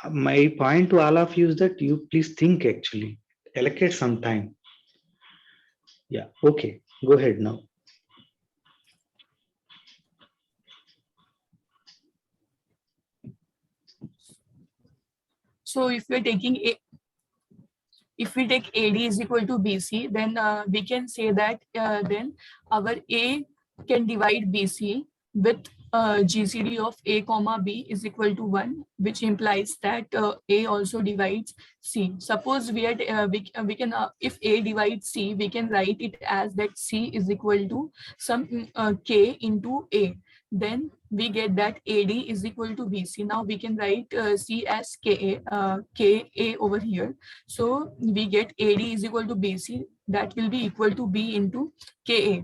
Speaker 2: My point to all of you is that you please think actually, allocate some time. Yeah, okay, go ahead now.
Speaker 3: So if we're taking if we take AD is equal to BC, then we can say that then our A can divide BC with GCD of A comma B is equal to 1, which implies that A also divides C. Suppose we are we can if A divides C, we can write it as that C is equal to some K into A. Then we get that AD is equal to BC. Now we can write C as KA over here. So we get AD is equal to BC. That will be equal to B into KA,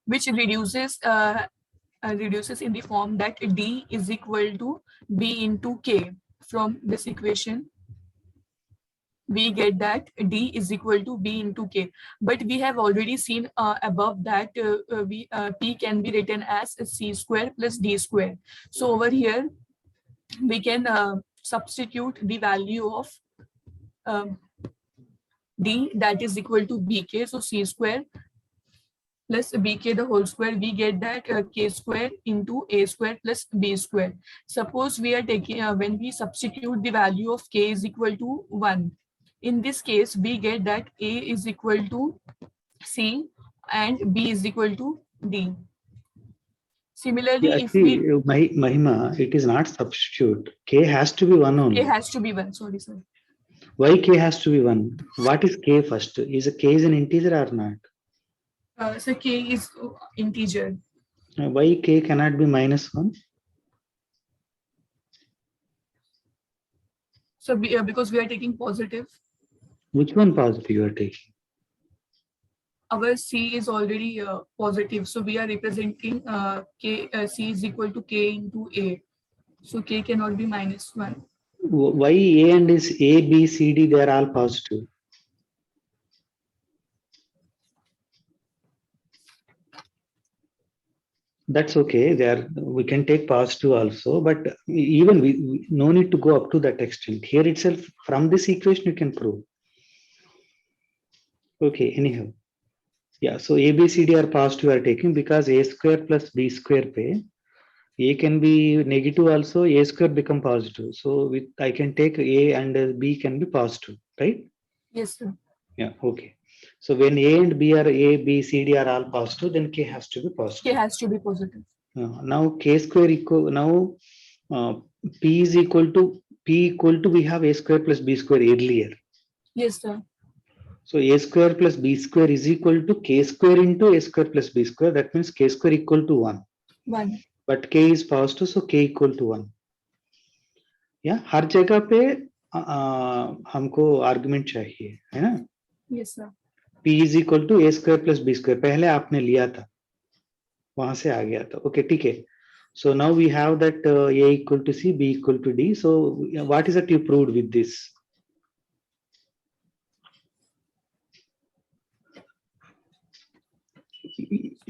Speaker 3: which reduces in the form that D is equal to B into K. From this equation, we get that D is equal to B into K. But we have already seen above that P can be written as C square plus D square. So over here, we can substitute the value of D, that is equal to BK. So C square plus BK the whole square, we get that K square into A square plus B square. Suppose we are taking, when we substitute the value of K is equal to 1, in this case, we get that A is equal to C and B is equal to D. Similarly,
Speaker 2: Yeah,
Speaker 3: if
Speaker 2: see,
Speaker 3: we...
Speaker 2: Mahima, it is not substitute. K has to be 1 only.
Speaker 3: K has to be 1, sorry, sir.
Speaker 2: Why K has to be 1? What is K first? Is a K is an integer or not?
Speaker 3: So K is integer.
Speaker 2: Why K cannot be minus 1?
Speaker 3: So because we are taking positive,
Speaker 2: Which one positive you are taking?
Speaker 3: our C is already positive. So we are representing K, C is equal to K into A. So K cannot be -1.
Speaker 2: Why A and is A, B, C, D, they are all positive? That's okay. We can take positive also, but even we no need to go up to that extent. Here itself, from this equation, you can prove. Okay, anyhow. Yeah, so A, B, C, D are positive are taking because A square plus B square pay. A can be negative also, A square become positive. So I can take A and B can be positive, right?
Speaker 3: Yes, sir.
Speaker 2: Yeah, okay. So when A and B are A, B, C, D are all positive, then K has to be positive.
Speaker 3: K has to be positive.
Speaker 2: Now K square equal, now P is equal to, we have A square plus B square earlier.
Speaker 3: Yes, sir.
Speaker 2: So A square plus B square is equal to K square into A square plus B square. That means K square equal to 1.
Speaker 3: 1.
Speaker 2: But K is positive, so K equal to 1. या हर जगह पे हमको argument चाहिए, है ना?
Speaker 3: Yes, sir.
Speaker 2: P is equal to A square plus B square. पहले आपने लिया था, वहां से आ गया था. ओके, ठीक है. So now we have that A equal to C, B equal to D. So what is that you proved with this?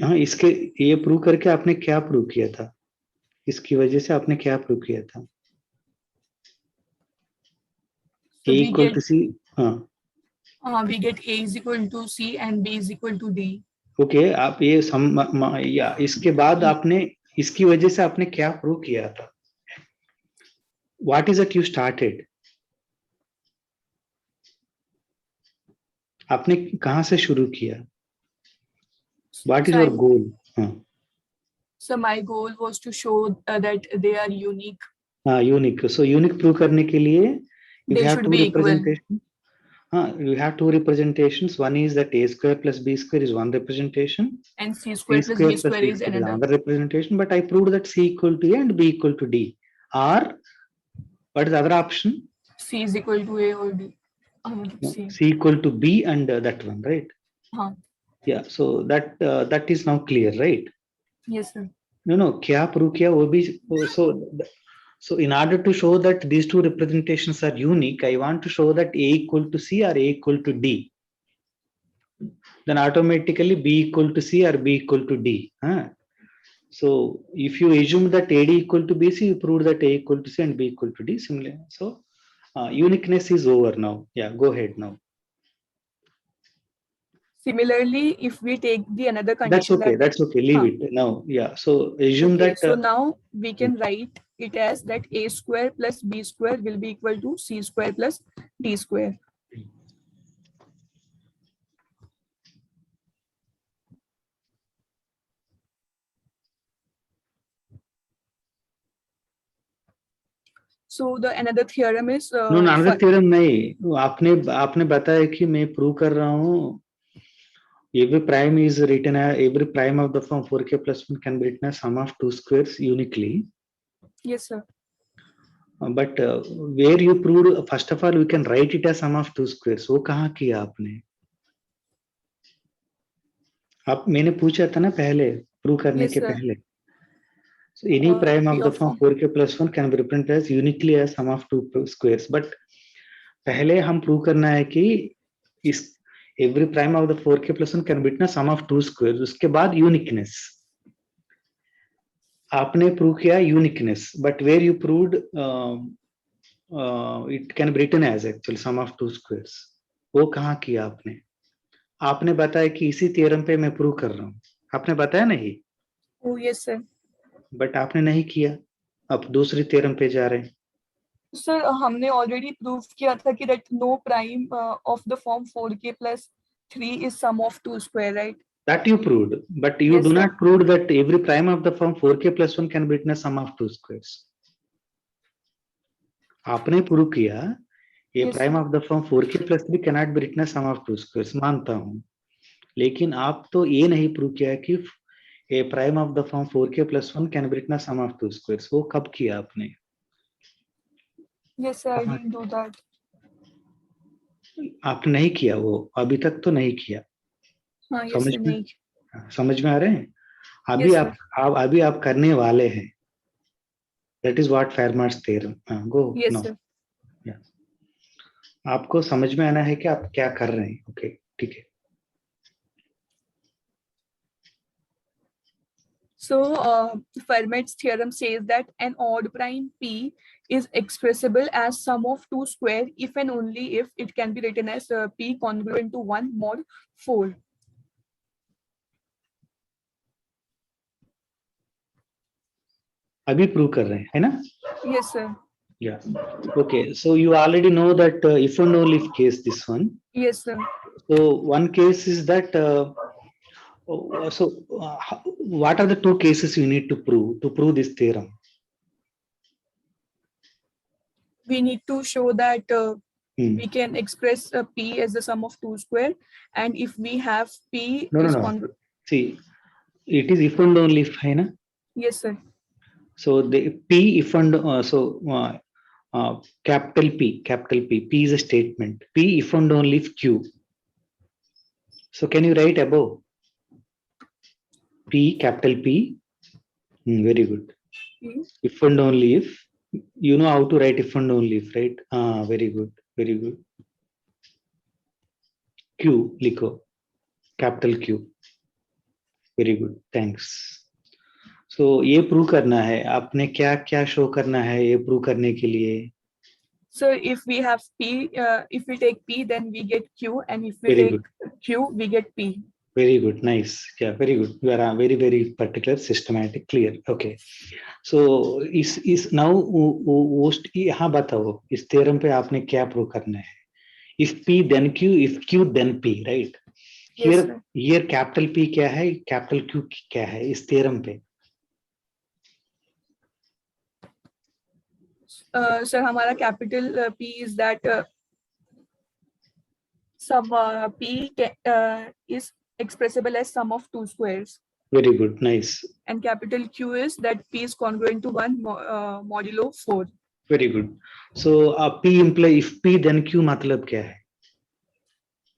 Speaker 2: हाँ, इसके ये प्रूव करके आपने क्या प्रूव किया था? इसकी वजह से आपने क्या प्रूव किया था?
Speaker 3: So
Speaker 2: A
Speaker 3: we
Speaker 2: equal
Speaker 3: get
Speaker 2: to C. हाँ.
Speaker 3: we get A is equal to C and B is equal to D.
Speaker 2: Okay, आप ये या इसके बाद आपने इसकी वजह से आपने क्या प्रूव किया था? What is it you started? आपने कहां से शुरू किया? What is your goal?
Speaker 3: So my goal was to show that they are unique.
Speaker 2: Unique. So unique prove करने के लिए
Speaker 3: They
Speaker 2: have
Speaker 3: should
Speaker 2: two
Speaker 3: be equal.
Speaker 2: representations. You have two representations. One is that A square plus B square is one representation.
Speaker 3: And C square plus D square is another
Speaker 2: representation. But I proved that C equal to A and B equal to D. Or what is the other option?
Speaker 3: C is equal to A or D.
Speaker 2: C equal to B and that one, right? Yeah. So that is now clear, right?
Speaker 3: Yes, sir.
Speaker 2: No. क्या prove किया वो भी so in order to show that these two representations are unique, I want to show that A equal to C or A equal to D. Then automatically B equal to C or B equal to D. So if you assume that AD equal to BC, you prove that A equal to C and B equal to D. Similarly, so uniqueness is over now. Yeah, go ahead now.
Speaker 3: Similarly, if we take the another condition,
Speaker 2: that's okay. Leave it now. Yeah. So assume that.
Speaker 3: So now we can write it as that A square plus B square will be equal to C square plus D square. So the another theorem is
Speaker 2: no, another theorem नहीं. आपने बताया कि मैं prove कर रहा हूँ. Every prime is written as every prime of the form 4k plus 1 can be written as sum of two squares uniquely.
Speaker 3: Yes, sir.
Speaker 2: But where you proved, first of all, we can write it as sum of two squares. वो कहाँ किया आपने? मैंने पूछा था ना पहले, prove करने के पहले. So any prime of the form 4k plus 1 can be represented as uniquely as sum of two squares. But पहले हम प्रूव करना है कि इस every prime of the 4k plus 1 can be written as sum of two squares. उसके बाद uniqueness. आपने prove किया uniqueness, but where you proved it can be written as actual sum of two squares. वो कहाँ किया आपने? आपने बताया कि इसी थ्योरम पे मैं प्रूव कर रहा हूँ. आपने बताया नहीं?
Speaker 3: Oh yes, sir.
Speaker 2: बट आपने नहीं किया. अब दूसरी थ्योरम पे जा रहे हैं.
Speaker 3: सर हमने ऑलरेडी प्रूव किया था कि that no prime of the form 4k plus 3 is sum of two square, right?
Speaker 2: That you proved, but you do not prove that every prime of the form 4k plus 1 can be written as sum of two squares. आपने prove किया a prime of the form 4k plus 3 cannot be written as sum of two squares. मानता हूँ, लेकिन आप तो ये नहीं prove किया कि a prime of the form 4k plus 1 can be written as sum of two squares. वो कब किया आपने?
Speaker 3: Yes, sir, I didn't do that.
Speaker 2: आपने नहीं किया वो, अभी तक तो नहीं किया.
Speaker 3: हाँ, yes,
Speaker 2: समझ
Speaker 3: sir,
Speaker 2: में,
Speaker 3: नहीं.
Speaker 2: समझ में आ रहे हैं? अभी
Speaker 3: Yes, sir.
Speaker 2: अभी आप करने वाले हैं. That is what Fermat's theorem. Go.
Speaker 3: Yes,
Speaker 2: No.
Speaker 3: sir.
Speaker 2: Yeah. आपको समझ में आना है कि आप क्या कर रहे हैं. ओके, ठीक है.
Speaker 3: So, Fermat's theorem says that an odd prime P is expressible as sum of 2 square if and only if it can be written as P congruent to 1 mod 4.
Speaker 2: अभी प्रूव कर रहे हैं, है ना?
Speaker 3: Yes, sir.
Speaker 2: Yeah. Okay. So you already know that if and only if case, this one.
Speaker 3: Yes, sir.
Speaker 2: So one case is that. What are the two cases you need to prove this theorem?
Speaker 3: We need to show that we can express P as the sum of 2 square, and if we have P is
Speaker 2: No. See, it is if and only if, है ना?
Speaker 3: Yes, sir.
Speaker 2: So the P if and capital P is a statement. P if and only if Q. So can you write above? P, capital P. Very good. If and only if. You know how to write if and only if, right? Very good. Very good. Q, लिखो. Capital Q. Very good. Thanks. So ये prove करना है. आपने क्या क्या show करना है ये प्रूव करने के लिए?
Speaker 3: So if we have P, if we take P, then we get Q, and if we
Speaker 2: Very
Speaker 3: take
Speaker 2: good.
Speaker 3: Q, we get P.
Speaker 2: Very good. Nice. Yeah, very good. You are very particular, systematic, clear. Okay. So इस now यहाँ बताओ इस theorem पे आपने क्या prove करना है? If P then Q, if Q then P, right?
Speaker 3: Yes, sir.
Speaker 2: Here capital P क्या है? Capital Q क्या है इस theorem पे?
Speaker 3: Sir, हमारा capital P is that sum P is expressible as sum of 2 squares.
Speaker 2: Very good. Nice.
Speaker 3: And capital Q is that P is congruent to 1 modulo 4.
Speaker 2: Very good. So P imply if P then Q मतलब क्या है?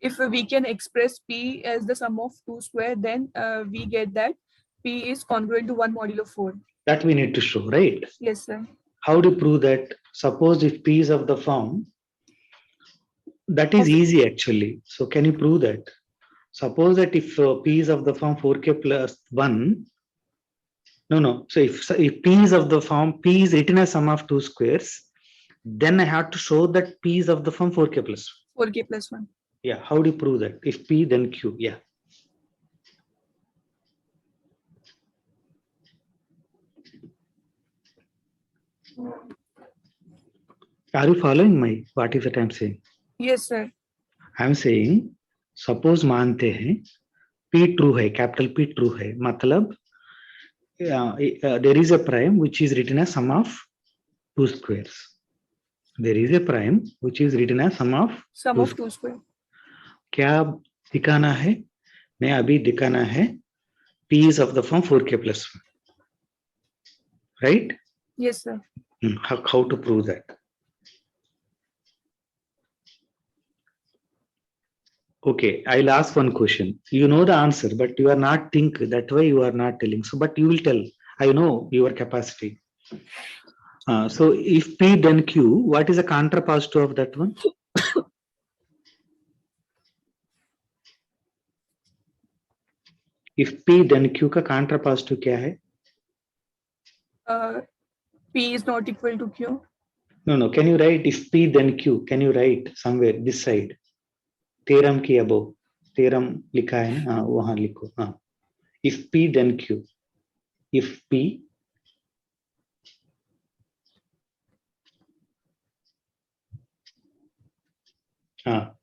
Speaker 3: If we can express P as the sum of 2 square, then we get that P is congruent to 1 modulo 4.
Speaker 2: That we need to show, right?
Speaker 3: Yes, sir.
Speaker 2: How do you prove that? Suppose if P is of the form, that is easy actually. So can you prove that? Suppose that if P is of the form 4k plus 1, no. So if P is of the form, P is written as sum of 2 squares, then I have to show that P is of the form 4k plus
Speaker 3: 4k plus 1.
Speaker 2: Yeah, how do you prove that? If P then Q, yeah. Are you following what is that I'm saying?
Speaker 3: Yes, sir.
Speaker 2: I'm saying, suppose मानते हैं P true है, capital P true है, मतलब there is a prime which is written as sum of 2 squares. There is a prime which is written as sum of
Speaker 3: 2 square.
Speaker 2: क्या दिखाना है? मैं अभी दिखाना है P is of the form 4k plus 1. Right?
Speaker 3: Yes, sir.
Speaker 2: How to prove that? Okay, I'll ask one question. You know the answer, but you are not think that way. You are not telling. So, but you will tell. I know your capacity. So, if P then Q, what is the contrapositive of that one? If P then Q का contrapositive क्या है?
Speaker 3: P is not equal to Q.
Speaker 2: No. Can you write if P then Q? Can you write somewhere this side? Theorem की above. Theorem लिखा है ना? हाँ, वहाँ लिखो. हाँ. If P then Q. If P.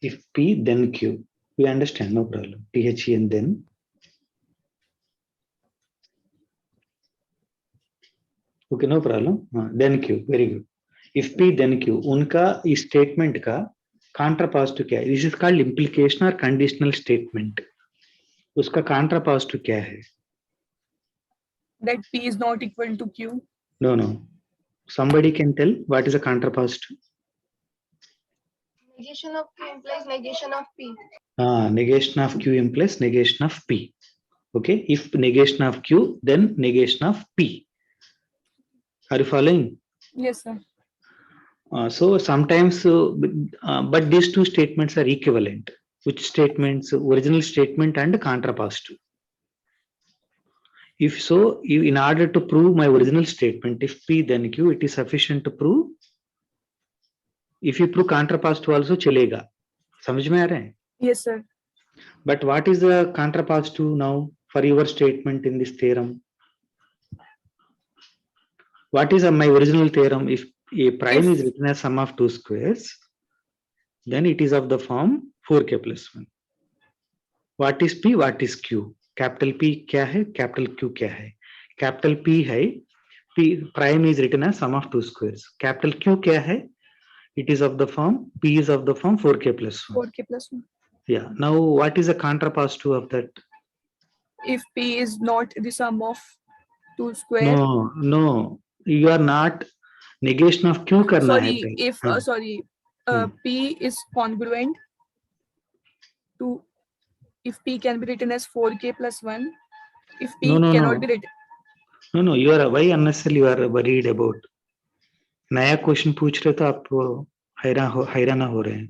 Speaker 2: If P then Q. We understand, no problem. THE and then. Okay, no problem. Then Q. Very good. If P then Q. उनका इस statement का contrapositive क्या है? This is called implication or conditional statement. उसका contrapositive क्या है?
Speaker 3: That P is not equal to Q.
Speaker 2: No. Somebody can tell what is a contrapositive?
Speaker 1: Negation of Q implies negation of P.
Speaker 2: Negation of Q implies negation of P. Okay, if negation of Q, then negation of P. Are you following?
Speaker 3: Yes, sir.
Speaker 2: So sometimes, but these two statements are equivalent. Which statements? Original statement and contrapositive. If so, in order to prove my original statement, if P then Q, it is sufficient to prove. If you prove contrapositive also चलेगा. समझ में आ रहा है?
Speaker 3: Yes, sir.
Speaker 2: But what is the contrapositive now for your statement in this theorem? What is my original theorem? If a prime is written as sum of two squares, then it is of the form 4k plus 1. What is P? What is Q? Capital P क्या है? Capital Q क्या है? Capital P है, P prime is written as sum of two squares. Capital Q क्या है? It is of the form, P is of the form 4k plus 1.
Speaker 3: 4k plus 1.
Speaker 2: Yeah. Now, what is the contrapositive of that?
Speaker 3: If P is not the sum of two square.
Speaker 2: No, no. You are not. Negation of Q करना है
Speaker 3: Sorry,
Speaker 2: पहले.
Speaker 3: if P is congruent to, if P can be written as 4k plus 1, if P
Speaker 2: No.
Speaker 3: cannot be written.
Speaker 2: No. You are why unnecessarily you are worried about. नया question पूछ रहे तो आप हैरान हो रहे हैं.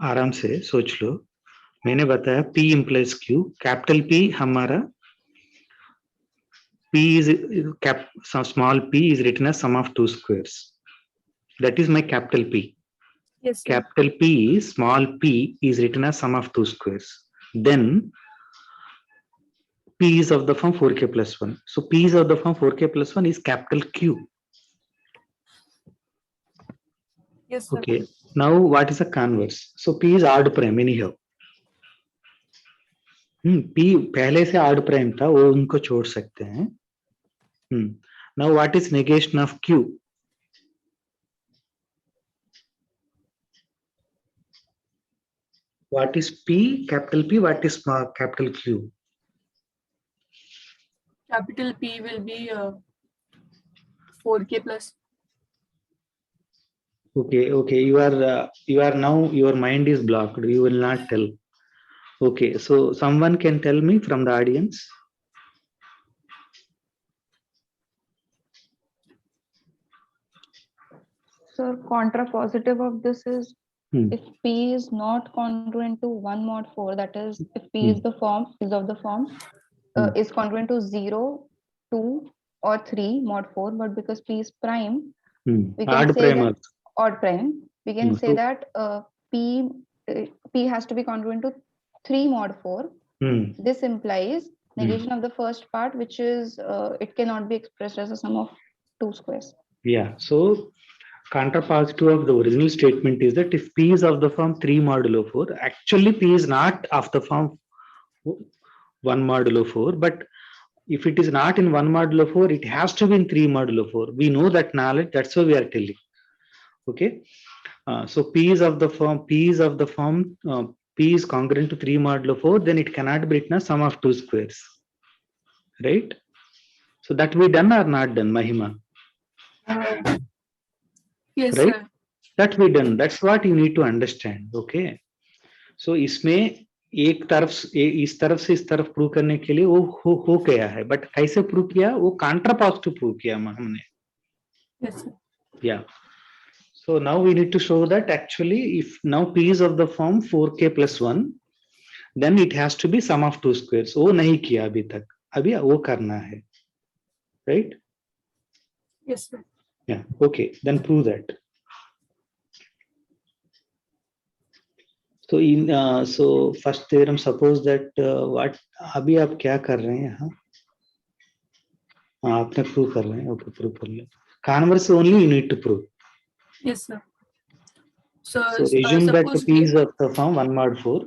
Speaker 2: आराम से सोच लो. मैंने बताया P implies Q. Capital P हमारा P is small p is written as sum of two squares. That is my capital P.
Speaker 3: Yes, sir.
Speaker 2: Capital P, small p is written as sum of two squares. Then P is of the form 4k plus 1. So P is of the form 4k plus 1 is capital Q.
Speaker 3: Yes, sir.
Speaker 2: Okay. Now what is the converse? So P is odd prime anyhow. P पहले से odd prime था, वो उनको छोड़ सकते हैं. Now what is negation of Q? What is P, capital P, what is small capital Q?
Speaker 3: Capital P will be 4k plus.
Speaker 2: Okay. You are now, your mind is blocked. You will not tell. Okay, so someone can tell me from the audience.
Speaker 5: So contrapositive of this is if P is not congruent to 1 mod 4, that is, if P is of the form is congruent to 0, 2, or 3 mod 4, but because P is prime, we can
Speaker 2: Odd
Speaker 5: say
Speaker 2: prime.
Speaker 5: that odd prime. We can say that P has to be congruent to 3 mod 4. This implies negation of the first part, which is it cannot be expressed as a sum of two squares.
Speaker 2: Yeah. So contrapositive of the original statement is that if P is of the form 3 modulo 4, actually P is not of the form 1 modulo 4, but if it is not in 1 modulo 4, it has to be in 3 modulo 4. We know that knowledge, that's why we are telling. Okay. So P is of the form P is congruent to 3 modulo 4, then it cannot be written as sum of two squares. Right? So that we done or not done, Mahima?
Speaker 3: Yes,
Speaker 2: right?
Speaker 3: sir.
Speaker 2: That we done. That's what you need to understand. Okay. So इसमें एक तरफ इस तरफ से इस तरफ prove करने के लिए वो हो गया है, बट कैसे प्रूव किया? वो कॉन्ट्रापोजिटिव प्रूव किया हमने.
Speaker 3: Yes, sir.
Speaker 2: Yeah. So now we need to show that actually if now P is of the form 4k plus 1, then it has to be sum of two squares. वो नहीं किया अभी तक, अभी वो करना है. Right?
Speaker 3: Yes, sir.
Speaker 2: Yeah. Okay. Then prove that. So first theorem, suppose that what अभी आप क्या कर रहे हैं यहाँ? आपने prove कर रहे हैं. Okay, prove कर लो. Converse only you need to prove.
Speaker 3: Yes, sir. So
Speaker 2: assume that
Speaker 3: suppose
Speaker 2: P is of the form 1 mod 4.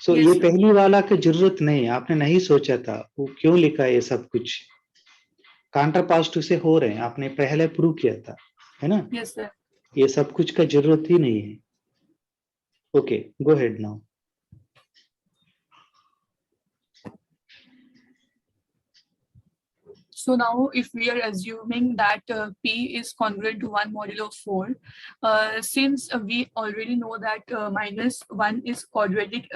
Speaker 2: So
Speaker 3: Yes,
Speaker 2: ये
Speaker 3: sir.
Speaker 2: पहली वाला की जरूरत नहीं, आपने नहीं सोचा था, वो क्यों लिखा ये सब कुछ? कॉन्ट्रापोजिटिव से हो रहे हैं, आपने पहले प्रूव किया था, है ना?
Speaker 3: Yes, sir.
Speaker 2: ये सब कुछ का जरूरत ही नहीं है. Okay, go ahead now.
Speaker 3: So now if we are assuming that P is congruent to 1 modulo 4, since we already know that -1 is quadratic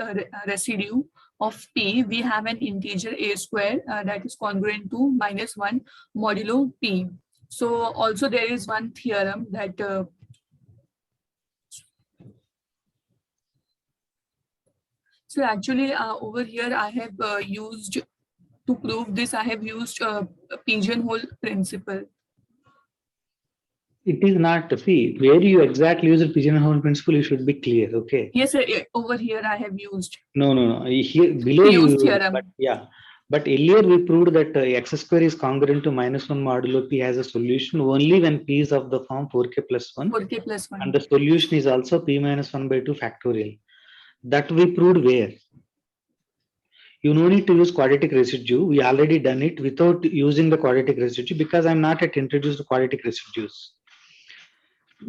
Speaker 3: residue of P, we have an integer A square that is congruent to -1 modulo P. So also there is one theorem that so actually over here I have used, to prove this, I have used a pigeonhole principle.
Speaker 2: It is not, see, where you exactly use the pigeonhole principle, you should be clear, okay?
Speaker 3: Yes, sir, over here I have used.
Speaker 2: No. Here below you
Speaker 3: Use theorem.
Speaker 2: But yeah. But earlier we proved that x square is congruent to -1 modulo P has a solution only when P is of the form 4k plus 1.
Speaker 3: 4k plus 1.
Speaker 2: And the solution is also P minus 1 by 2 factorial. That we proved where? You no need to use quadratic residue. We already done it without using the quadratic residue because I'm not yet introduced to quadratic residues.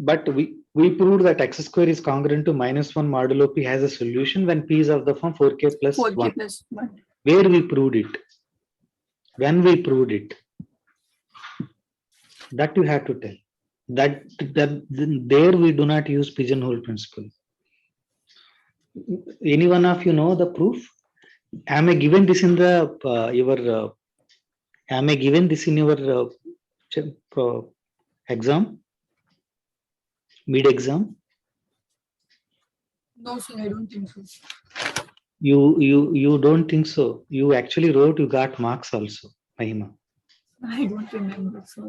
Speaker 2: But we proved that x square is congruent to -1 modulo P has a solution when P is of the form 4k plus
Speaker 3: 4k
Speaker 2: 1.
Speaker 3: plus 1.
Speaker 2: Where we proved it? When we proved it? That you have to tell. That there we do not use pigeonhole principle. Any one of you know the proof? Am I given this in the am I given this in your exam? Mid-exam?
Speaker 3: No, sir, I don't think so.
Speaker 2: You don't think so? You actually wrote, you got marks also, Mahima.
Speaker 3: I don't remember, so.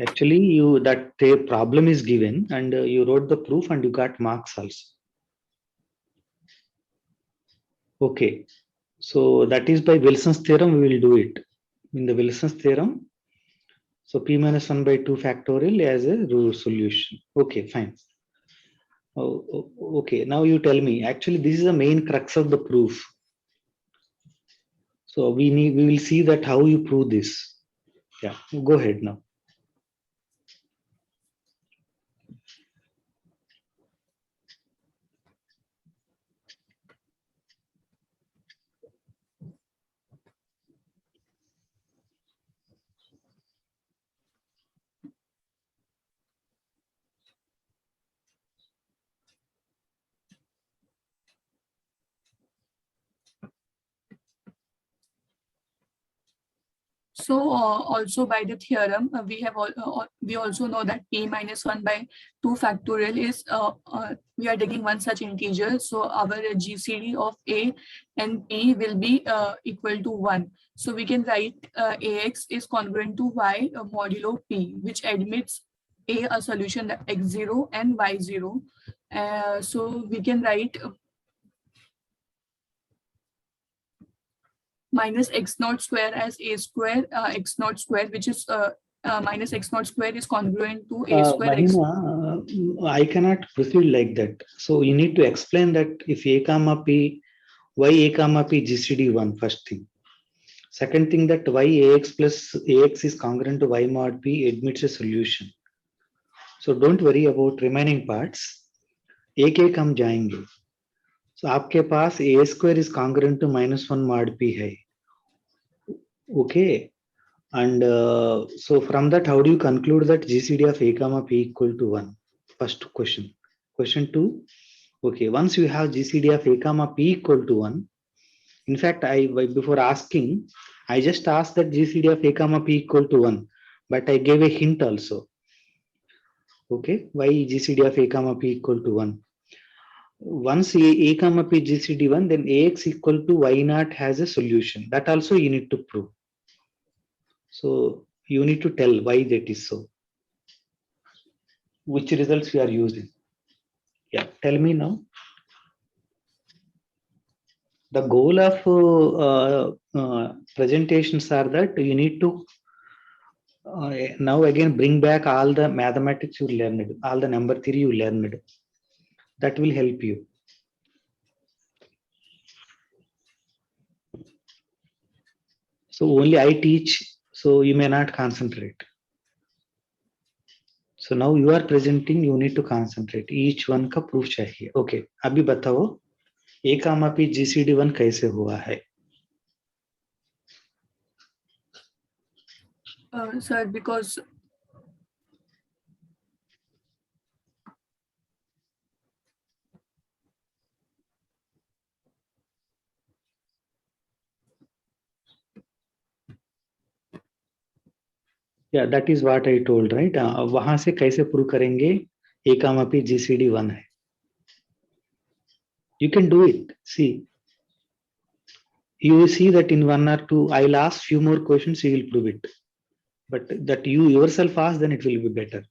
Speaker 2: Actually, that the problem is given and you wrote the proof and you got marks also. Okay, so that is by Wilson's theorem. We will do it in the Wilson's theorem. So P minus 1 by 2 factorial as a rule solution. Okay, fine. Okay, now you tell me. Actually, this is the main crux of the proof. So we will see that how you prove this. Yeah, go ahead now.
Speaker 3: So also by the theorem, we also know that P minus 1 by 2 factorial is, we are taking one such integer. So our GCD of A and P will be equal to 1. So we can write AX is congruent to Y modulo P, which admits a solution x0 and y0. So we can write minus x naught square as a square x naught square, which is minus x naught square is congruent to a square x.
Speaker 2: I cannot proceed like that. So you need to explain that if a comma p, why a comma p GCD 1, first thing. Second thing, that why ax plus ax is congruent to y mod p admits a solution. So don't worry about remaining parts. एक एक हम जाएंगे. So आपके पास a square is congruent to -1 mod p है. Okay. And so from that, how do you conclude that GCD of a comma p equal to 1? First question. Question 2. Okay, once you have GCD of a comma p equal to 1, in fact, before asking, I just asked that GCD of a comma p equal to 1, but I gave a hint also. Okay, why GCD of a comma p equal to 1? Once a comma p GCD 1, then ax equal to y naught has a solution. That also you need to prove. So you need to tell why that is so. Which results you are using? Yeah, tell me now. The goal of presentations are that you need to now again bring back all the mathematics you learned, all the number theory you learned. That will help you. So only I teach, so you may not concentrate. So now you are presenting, you need to concentrate. Each one का proof चाहिए. Okay, अभी बताओ a comma p GCD 1 कैसे हुआ है?
Speaker 3: Sir, because
Speaker 2: Yeah, that is what I told, right? वहां से कैसे प्रूव करेंगे A, P GCD 1 है? You can do it. See, you will see that in 1 or 2, I'll ask few more questions, you will prove it. But that you yourself ask, then it will be better.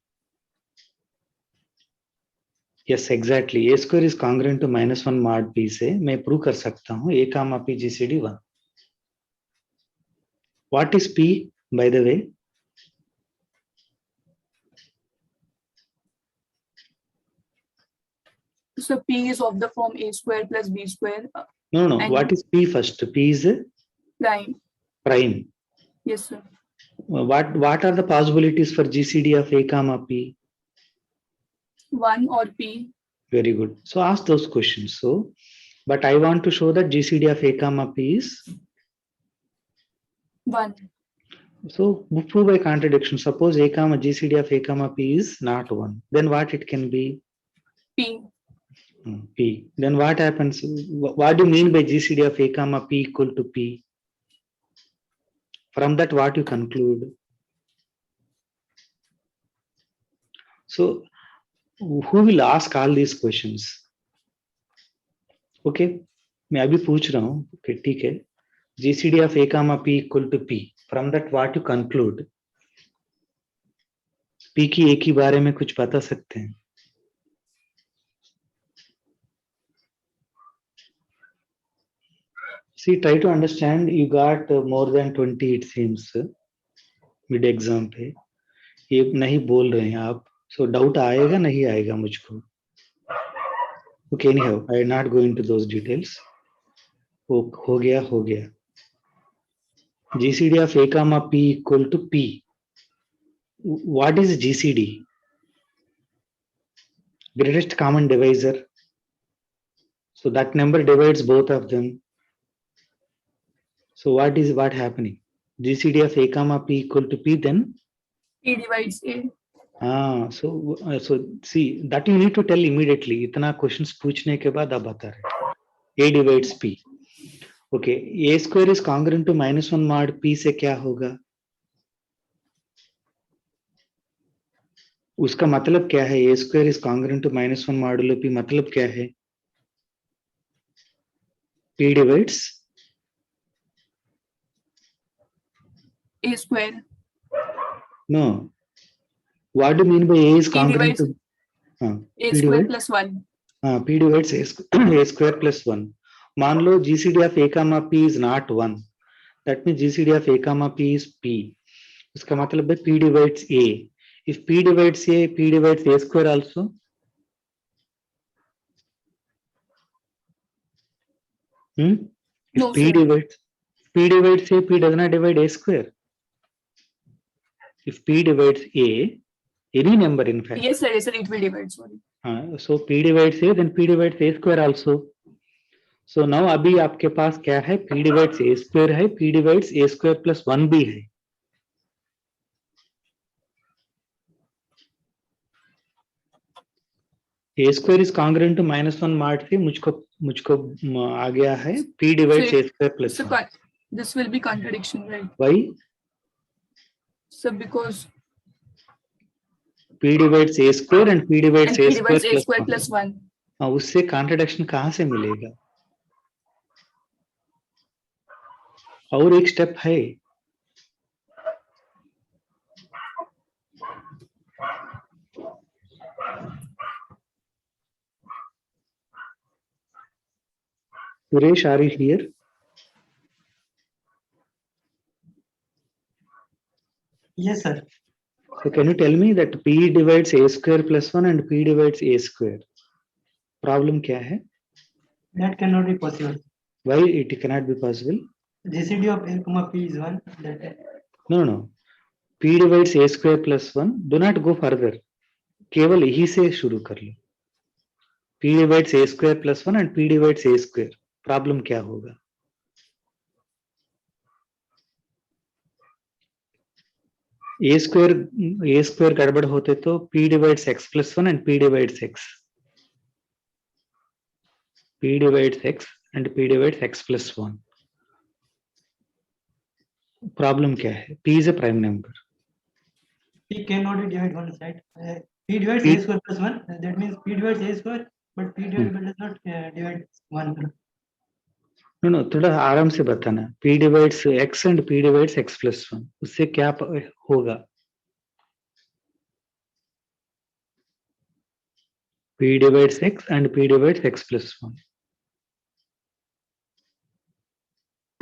Speaker 2: Yes, exactly. A square is congruent to -1 mod P से मैं prove कर सकता हूँ A, P GCD 1. What is P, by the way?
Speaker 3: so P is of the form A square plus B square
Speaker 2: No.
Speaker 3: and-
Speaker 2: What is P first? P is
Speaker 3: prime.
Speaker 2: prime.
Speaker 3: Yes, sir.
Speaker 2: What are the possibilities for GCD of A, P?
Speaker 3: 1 or P.
Speaker 2: Very good. So ask those questions. So, but I want to show that GCD of A, P is
Speaker 3: 1.
Speaker 2: so prove by contradiction. Suppose A, GCD of A, P is not 1. Then what it can be?
Speaker 3: P.
Speaker 2: P. Then what happens? What do you mean by GCD of A, P equal to P? From that, what you conclude? So, who will ask all these questions? Okay, मैं अभी पूछ रहा हूँ. Okay, ठीक है. GCD of A, P equal to P. From that, what you conclude? P की A की बारे में कुछ बता सकते हैं? See, try to understand. You got more than 20, it seems, mid exam पे. ये नहीं बोल रहे हैं आप. So doubt आएगा नहीं आएगा मुझको. Okay, anyhow, I will not go into those details. हो गया. GCD of A, P equal to P. What is GCD? Greatest common divisor. So that number divides both of them. So what happening? GCD of A, P equal to P, then?
Speaker 3: P divides A.
Speaker 2: So see, that you need to tell immediately. इतना questions पूछने के बाद आप बता रहे. A divides P. Okay, A square is congruent to -1 mod P से क्या होगा? उसका मतलब क्या है? A square is congruent to -1 modulo P मतलब क्या है? P divides
Speaker 3: A square.
Speaker 2: No. What do you mean by A is
Speaker 3: P
Speaker 2: congruent
Speaker 3: divides
Speaker 2: to
Speaker 3: A
Speaker 2: P
Speaker 3: square
Speaker 2: divides
Speaker 3: plus 1.
Speaker 2: P divides A square plus 1. मान लो GCD of A, P is not 1. That means GCD of A, P is P. उसका मतलब है P divides A. If P divides A, P divides A square also. If
Speaker 3: No,
Speaker 2: P
Speaker 3: sir.
Speaker 2: divides A, P does not divide A square. If P divides A, any number in fact.
Speaker 3: Yes, sir. Yes, sir. It will divide. Sorry.
Speaker 2: So P divides A, then P divides A square also. So now अभी आपके पास क्या है? P divides A square है, P divides A square plus 1 भी है. A square is congruent to -1 mod से मुझको आ गया है P divides
Speaker 3: So
Speaker 2: A square plus 1.
Speaker 3: This will be contradiction, right?
Speaker 2: Why?
Speaker 3: So because
Speaker 2: P divides A square and P divides
Speaker 3: P
Speaker 2: A
Speaker 3: divides A
Speaker 2: square
Speaker 3: square
Speaker 2: plus 1.
Speaker 3: plus 1.
Speaker 2: उससे contradiction कहाँ से मिलेगा? और एक स्टेप है. Suresh, are you here?
Speaker 6: Yes, sir.
Speaker 2: So can you tell me that P divides A square plus 1 and P divides A square? Problem क्या है?
Speaker 6: That cannot be possible.
Speaker 2: Why it cannot be possible?
Speaker 6: GCD of A, P is 1.
Speaker 2: No. P divides A square plus 1. Do not go further. केवल यही से शुरू कर लो. P divides A square plus 1 and P divides A square. Problem क्या होगा? ए square गड़बड़ होते तो p divides x plus 1 and p divides x. P divides x and p divides x plus 1. Problem क्या है? p is a prime number.
Speaker 6: P cannot be divided one side. P divides a square plus 1. That means P divides a square, but P divided does not divide 1.
Speaker 2: No, थोड़ा आराम से बताना. p divides x and p divides x plus 1. उससे क्या होगा? p divides x and p divides x plus 1.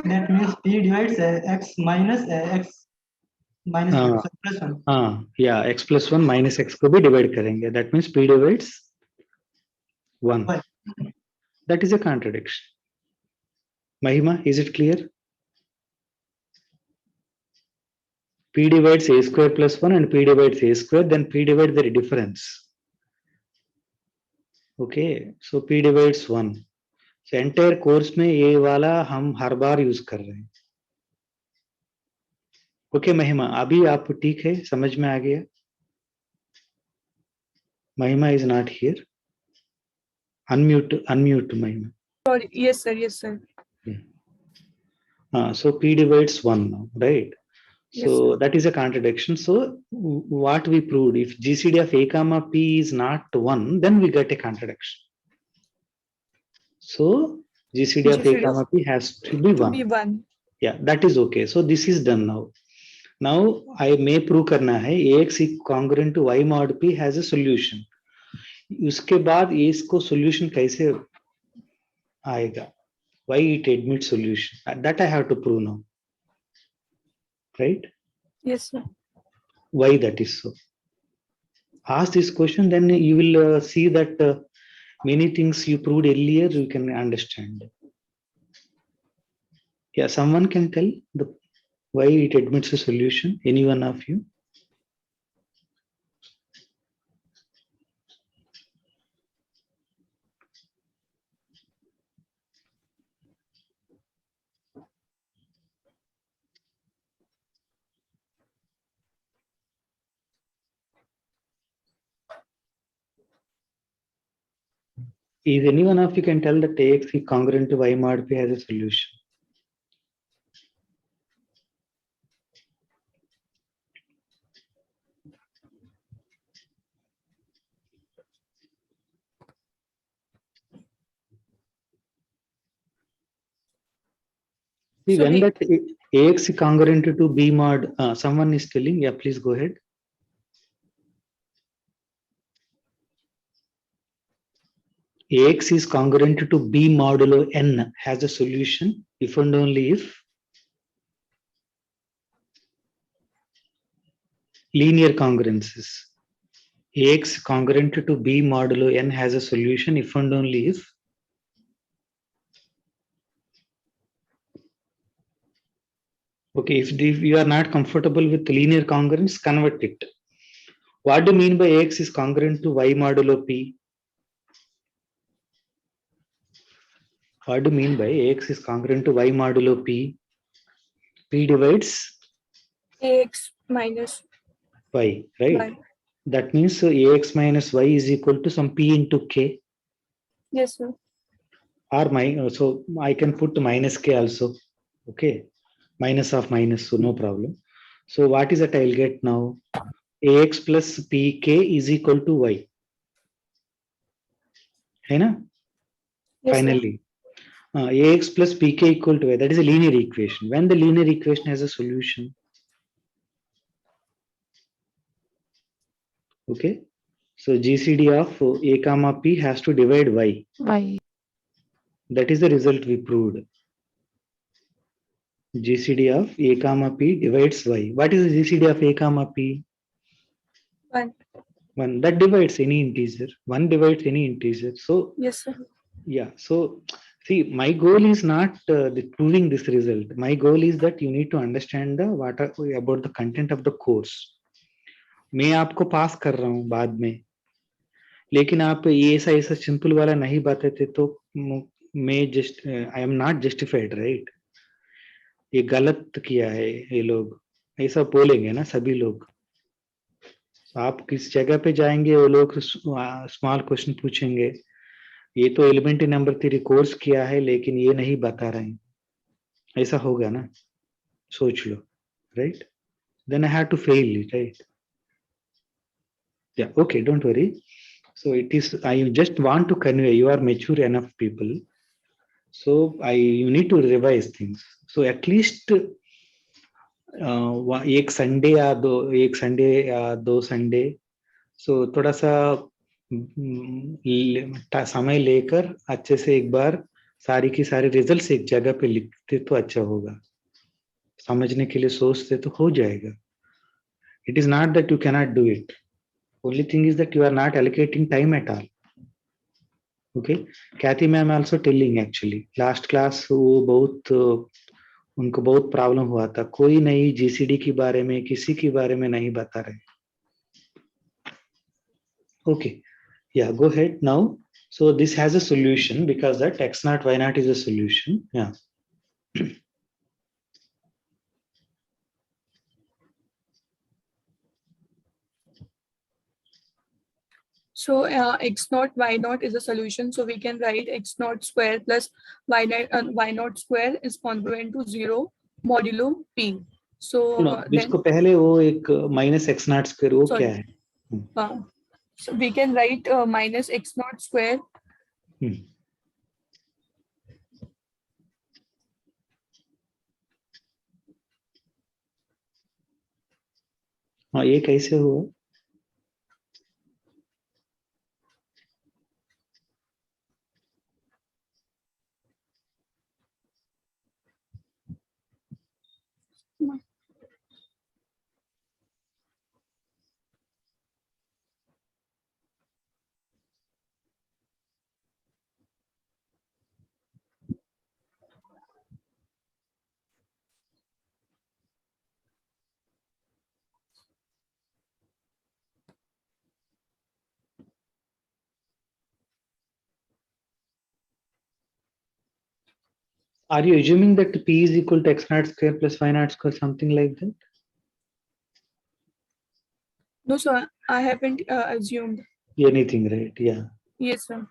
Speaker 6: That means P divides x minus x minus
Speaker 2: हाँ.
Speaker 6: 1 plus 1.
Speaker 2: हाँ, yeah, x plus 1 minus x को भी divide करेंगे. That means p divides 1.
Speaker 6: Why?
Speaker 2: That is a contradiction. Mahima, is it clear? P divides a square plus 1 and p divides a square, then p divides the difference. Okay, so p divides 1. So entire course में ये वाला हम हर बार use कर रहे हैं. Okay महिमा, अभी आप ठीक है, समझ में आ गया? महिमा is not here. Unmute Mahima.
Speaker 3: Sorry, yes sir.
Speaker 2: So p divides 1 now, right?
Speaker 3: Yes,
Speaker 2: So that is a contradiction. So what we proved, if GCD of a comma p is not 1, then we get a contradiction. So GCD of a comma p has to be 1.
Speaker 3: Be 1.
Speaker 2: Yeah, that is okay. So this is done now. Now I may prove करना है ax is congruent to y mod p has a solution. उसके बाद ये इसको solution कैसे आएगा? Why it admits solution? That I have to prove now. Right?
Speaker 3: Yes sir.
Speaker 2: Why that is so? Ask this question, then you will see that many things you proved earlier you can understand. Yeah, someone can tell why it admits a solution? Any one of you? Is any one of you can tell that ax is congruent to y mod p has a solution? See,
Speaker 3: So
Speaker 2: when that ax is congruent to b mod, someone is telling, yeah, please go ahead. Ax is congruent to b modulo n has a solution if and only if linear congruences. Ax congruent to b modulo n has a solution if and only if okay, if you are not comfortable with linear congruence, convert it. What do you mean by ax is congruent to y modulo p? What do you mean by ax is congruent to y modulo p? P divides
Speaker 3: ax minus
Speaker 2: y, right?
Speaker 3: y.
Speaker 2: That means ax minus y is equal to some p into k.
Speaker 3: Yes sir.
Speaker 2: Or so I can put minus k also. Okay, minus of minus, so no problem. So what is that I'll get now? Ax plus pk is equal to y. है ना?
Speaker 3: Yes,
Speaker 2: Finally, ax plus pk equal to y. That is a linear equation. When the linear equation has a solution, okay. So GCD of a comma p has to divide y.
Speaker 4: Y.
Speaker 2: That is the result we proved. GCD of a comma p divides y. What is the GCD of a comma p?
Speaker 3: 1.
Speaker 2: 1. That divides any integer. 1 divides any integer. So
Speaker 3: Yes sir.
Speaker 2: yeah. So see, my goal is not proving this result. My goal is that you need to understand about the content of the course. मैं आपको पास कर रहा हूँ बाद में, लेकिन आप ये ऐसा सिंपल वाला नहीं बताते तो मैं I am not justified, right? ये गलत किया है ये लोग. ऐसा बोलेंगे ना सभी लोग. आप किस जगह पे जाएंगे वो लोग स्मॉल क्वेश्चन पूछेंगे. ये तो एलिमेंट्री नंबर थ्री कोर्स किया है लेकिन ये नहीं बता रहे हैं. ऐसा होगा ना. सोच लो. Right. Then I have to fail it, right? Yeah, okay, don't worry. So it is, I just want to convey, you are mature enough people. So you need to revise things. So at least एक Sunday या दो Sunday. So थोड़ा सा समय लेकर अच्छे से एक बार सारी की सारी रिजल्ट्स एक जगह पे लिखते तो अच्छा होगा. समझने के लिए सोचते तो हो जाएगा. It is not that you cannot do it. Only thing is that you are not allocating time at all. Okay. Kathy ma'am also telling actually. Last class वो बहुत उनको बहुत प्रॉब्लम हुआ था. कोई नहीं जीसीडी के बारे में किसी के बारे में नहीं बता रहे. Okay. Yeah, go ahead now. So this has a solution because that x naught y naught is a solution. Yeah.
Speaker 3: So x naught y naught is a solution. So we can write x naught square plus y naught square is congruent to 0 modulo p. So
Speaker 2: इसको पहले वो एक minus x naught square वो क्या है?
Speaker 3: So we can write minus x naught square.
Speaker 2: हाँ, ये कैसे हुआ? Are you assuming that p is equal to x naught square plus y naught square, something like that?
Speaker 3: No, sir, I haven't assumed
Speaker 2: Anything, right? Yeah.
Speaker 3: Yes, sir.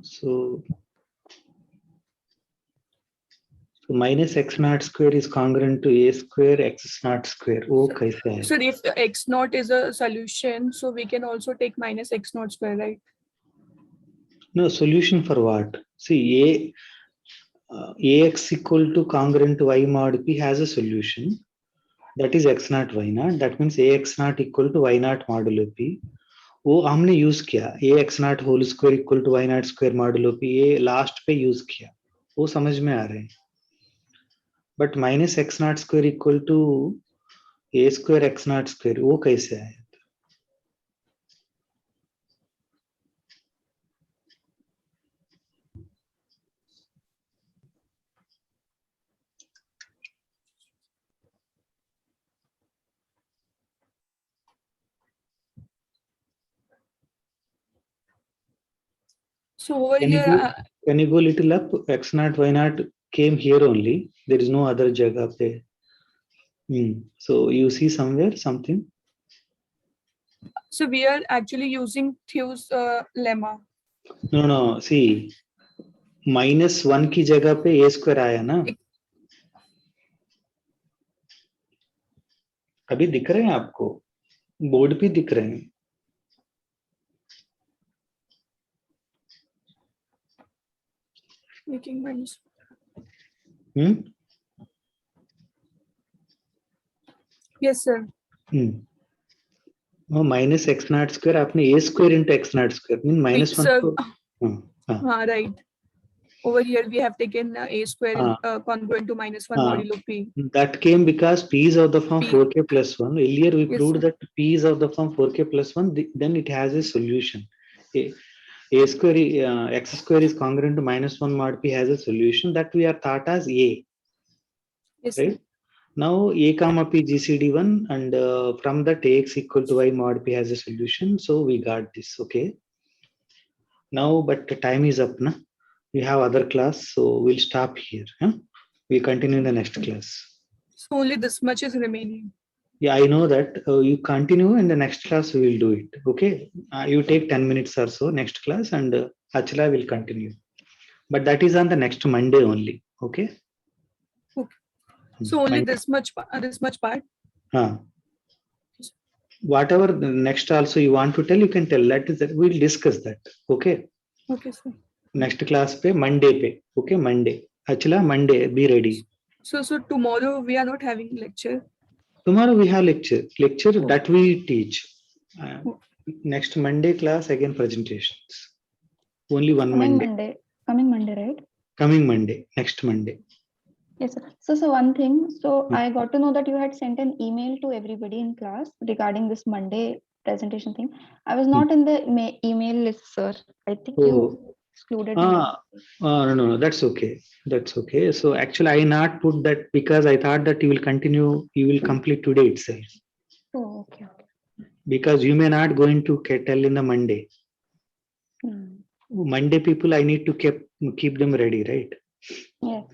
Speaker 2: So minus x naught square is congruent to a square x naught square. वो कैसे है?
Speaker 3: So if x naught is a solution, so we can also take minus x naught square, right?
Speaker 2: No, solution for what? See, ax equal to congruent to y mod p has a solution. That is x naught y naught. That means ax naught equal to y naught modulo p. वो हमने use किया ax naught whole square equal to y naught square modulo p. ये last पे use किया. वो समझ में आ रहे हैं. But minus x naught square equal to a square x naught square वो कैसे आया?
Speaker 3: So over
Speaker 2: Can
Speaker 3: here,
Speaker 2: you go little up? X naught y naught came here only. There is no other jagah pe. So you see somewhere something?
Speaker 3: so we are actually using Thew's lemma.
Speaker 2: No. See, -1 की जगह पे a square आया ना? अभी दिख रहे हैं आपको? बोर्ड पे दिख रहे हैं.
Speaker 3: Making minus. Yes, sir.
Speaker 2: Minus x naught square आपने a square into x naught square mean -1.
Speaker 3: Right. Over here we have taken a square congruent to -1 modulo p.
Speaker 2: That came because p is of the form 4k plus 1. Earlier we proved that p is of the form 4k plus 1. Then it has a solution. A square x square is congruent to -1 mod p has a solution that we are thought as a.
Speaker 3: Yes,
Speaker 2: right? Now a comma p gcd1 and from that ax equal to y mod p has a solution. So we got this. Okay. Now but the time is up. Na? We have other class, so we'll stop here. Huh? We continue in the next class.
Speaker 3: So only this much is remaining.
Speaker 2: Yeah, I know that. You continue in the next class, we will do it. Okay. You take 10 minutes or so next class and Achla will continue. But that is on the next Monday only. Okay.
Speaker 3: So only
Speaker 2: Monday.
Speaker 3: this much part.
Speaker 2: Whatever the next also you want to tell, you can tell. That is that we'll discuss that. Okay.
Speaker 3: Okay, sir.
Speaker 2: Next class pe Monday pe. Okay, Monday. Achla, Monday, be ready.
Speaker 3: So tomorrow we are not having lecture.
Speaker 2: Tomorrow we have lecture. Lecture
Speaker 3: Oh.
Speaker 2: that we teach.
Speaker 3: Oh.
Speaker 2: Next Monday class again presentations. Only one
Speaker 5: Coming
Speaker 2: Monday.
Speaker 5: Monday, right?
Speaker 2: Coming Monday. Next Monday.
Speaker 5: Yes, sir. So one thing. So I got to know that you had sent an email to everybody in class regarding this Monday presentation thing. I was not in the email list, sir. I think you excluded me.
Speaker 2: No, that's okay. That's okay. So actually, I not put that because I thought that you will continue. You will complete today itself.
Speaker 5: Oh, okay.
Speaker 2: Because you may not going to tell in the Monday. Monday people, I need to keep them ready, right?
Speaker 5: Yes.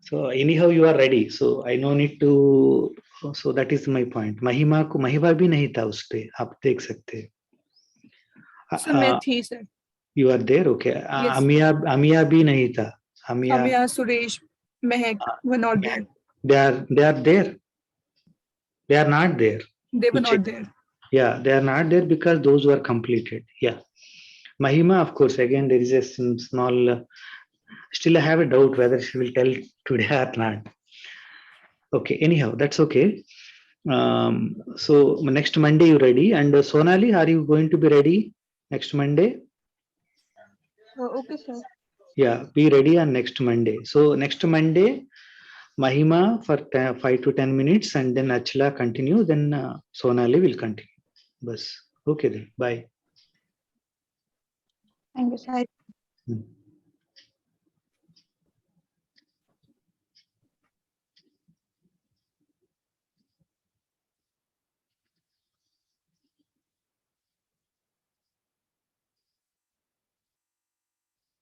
Speaker 2: So anyhow, you are ready. So I no need to. So that is my point. महिमा भी नहीं था उस पे आप देख सकते हैं.
Speaker 3: So मैं थी, sir.
Speaker 2: You are there, okay.
Speaker 3: Yes.
Speaker 2: अमिया भी नहीं था.
Speaker 3: Amiya, Suresh, Mehak were not there.
Speaker 2: They are there. They are not there.
Speaker 3: They were not there.
Speaker 2: Yeah, they are not there because those were completed. Yeah. Mahima, of course, again, there is a small, still I have a doubt whether she will tell today or not. Okay, anyhow, that's okay. So next Monday you ready? And Sonali, are you going to be ready next Monday?
Speaker 5: Okay, sir.
Speaker 2: Yeah, be ready on next Monday. So next Monday, Mahima for 5 to 10 minutes and then Achla continue, then Sonali will continue. Bas. Okay then, bye.
Speaker 5: Thank you, sir.
Speaker 2: Hmm.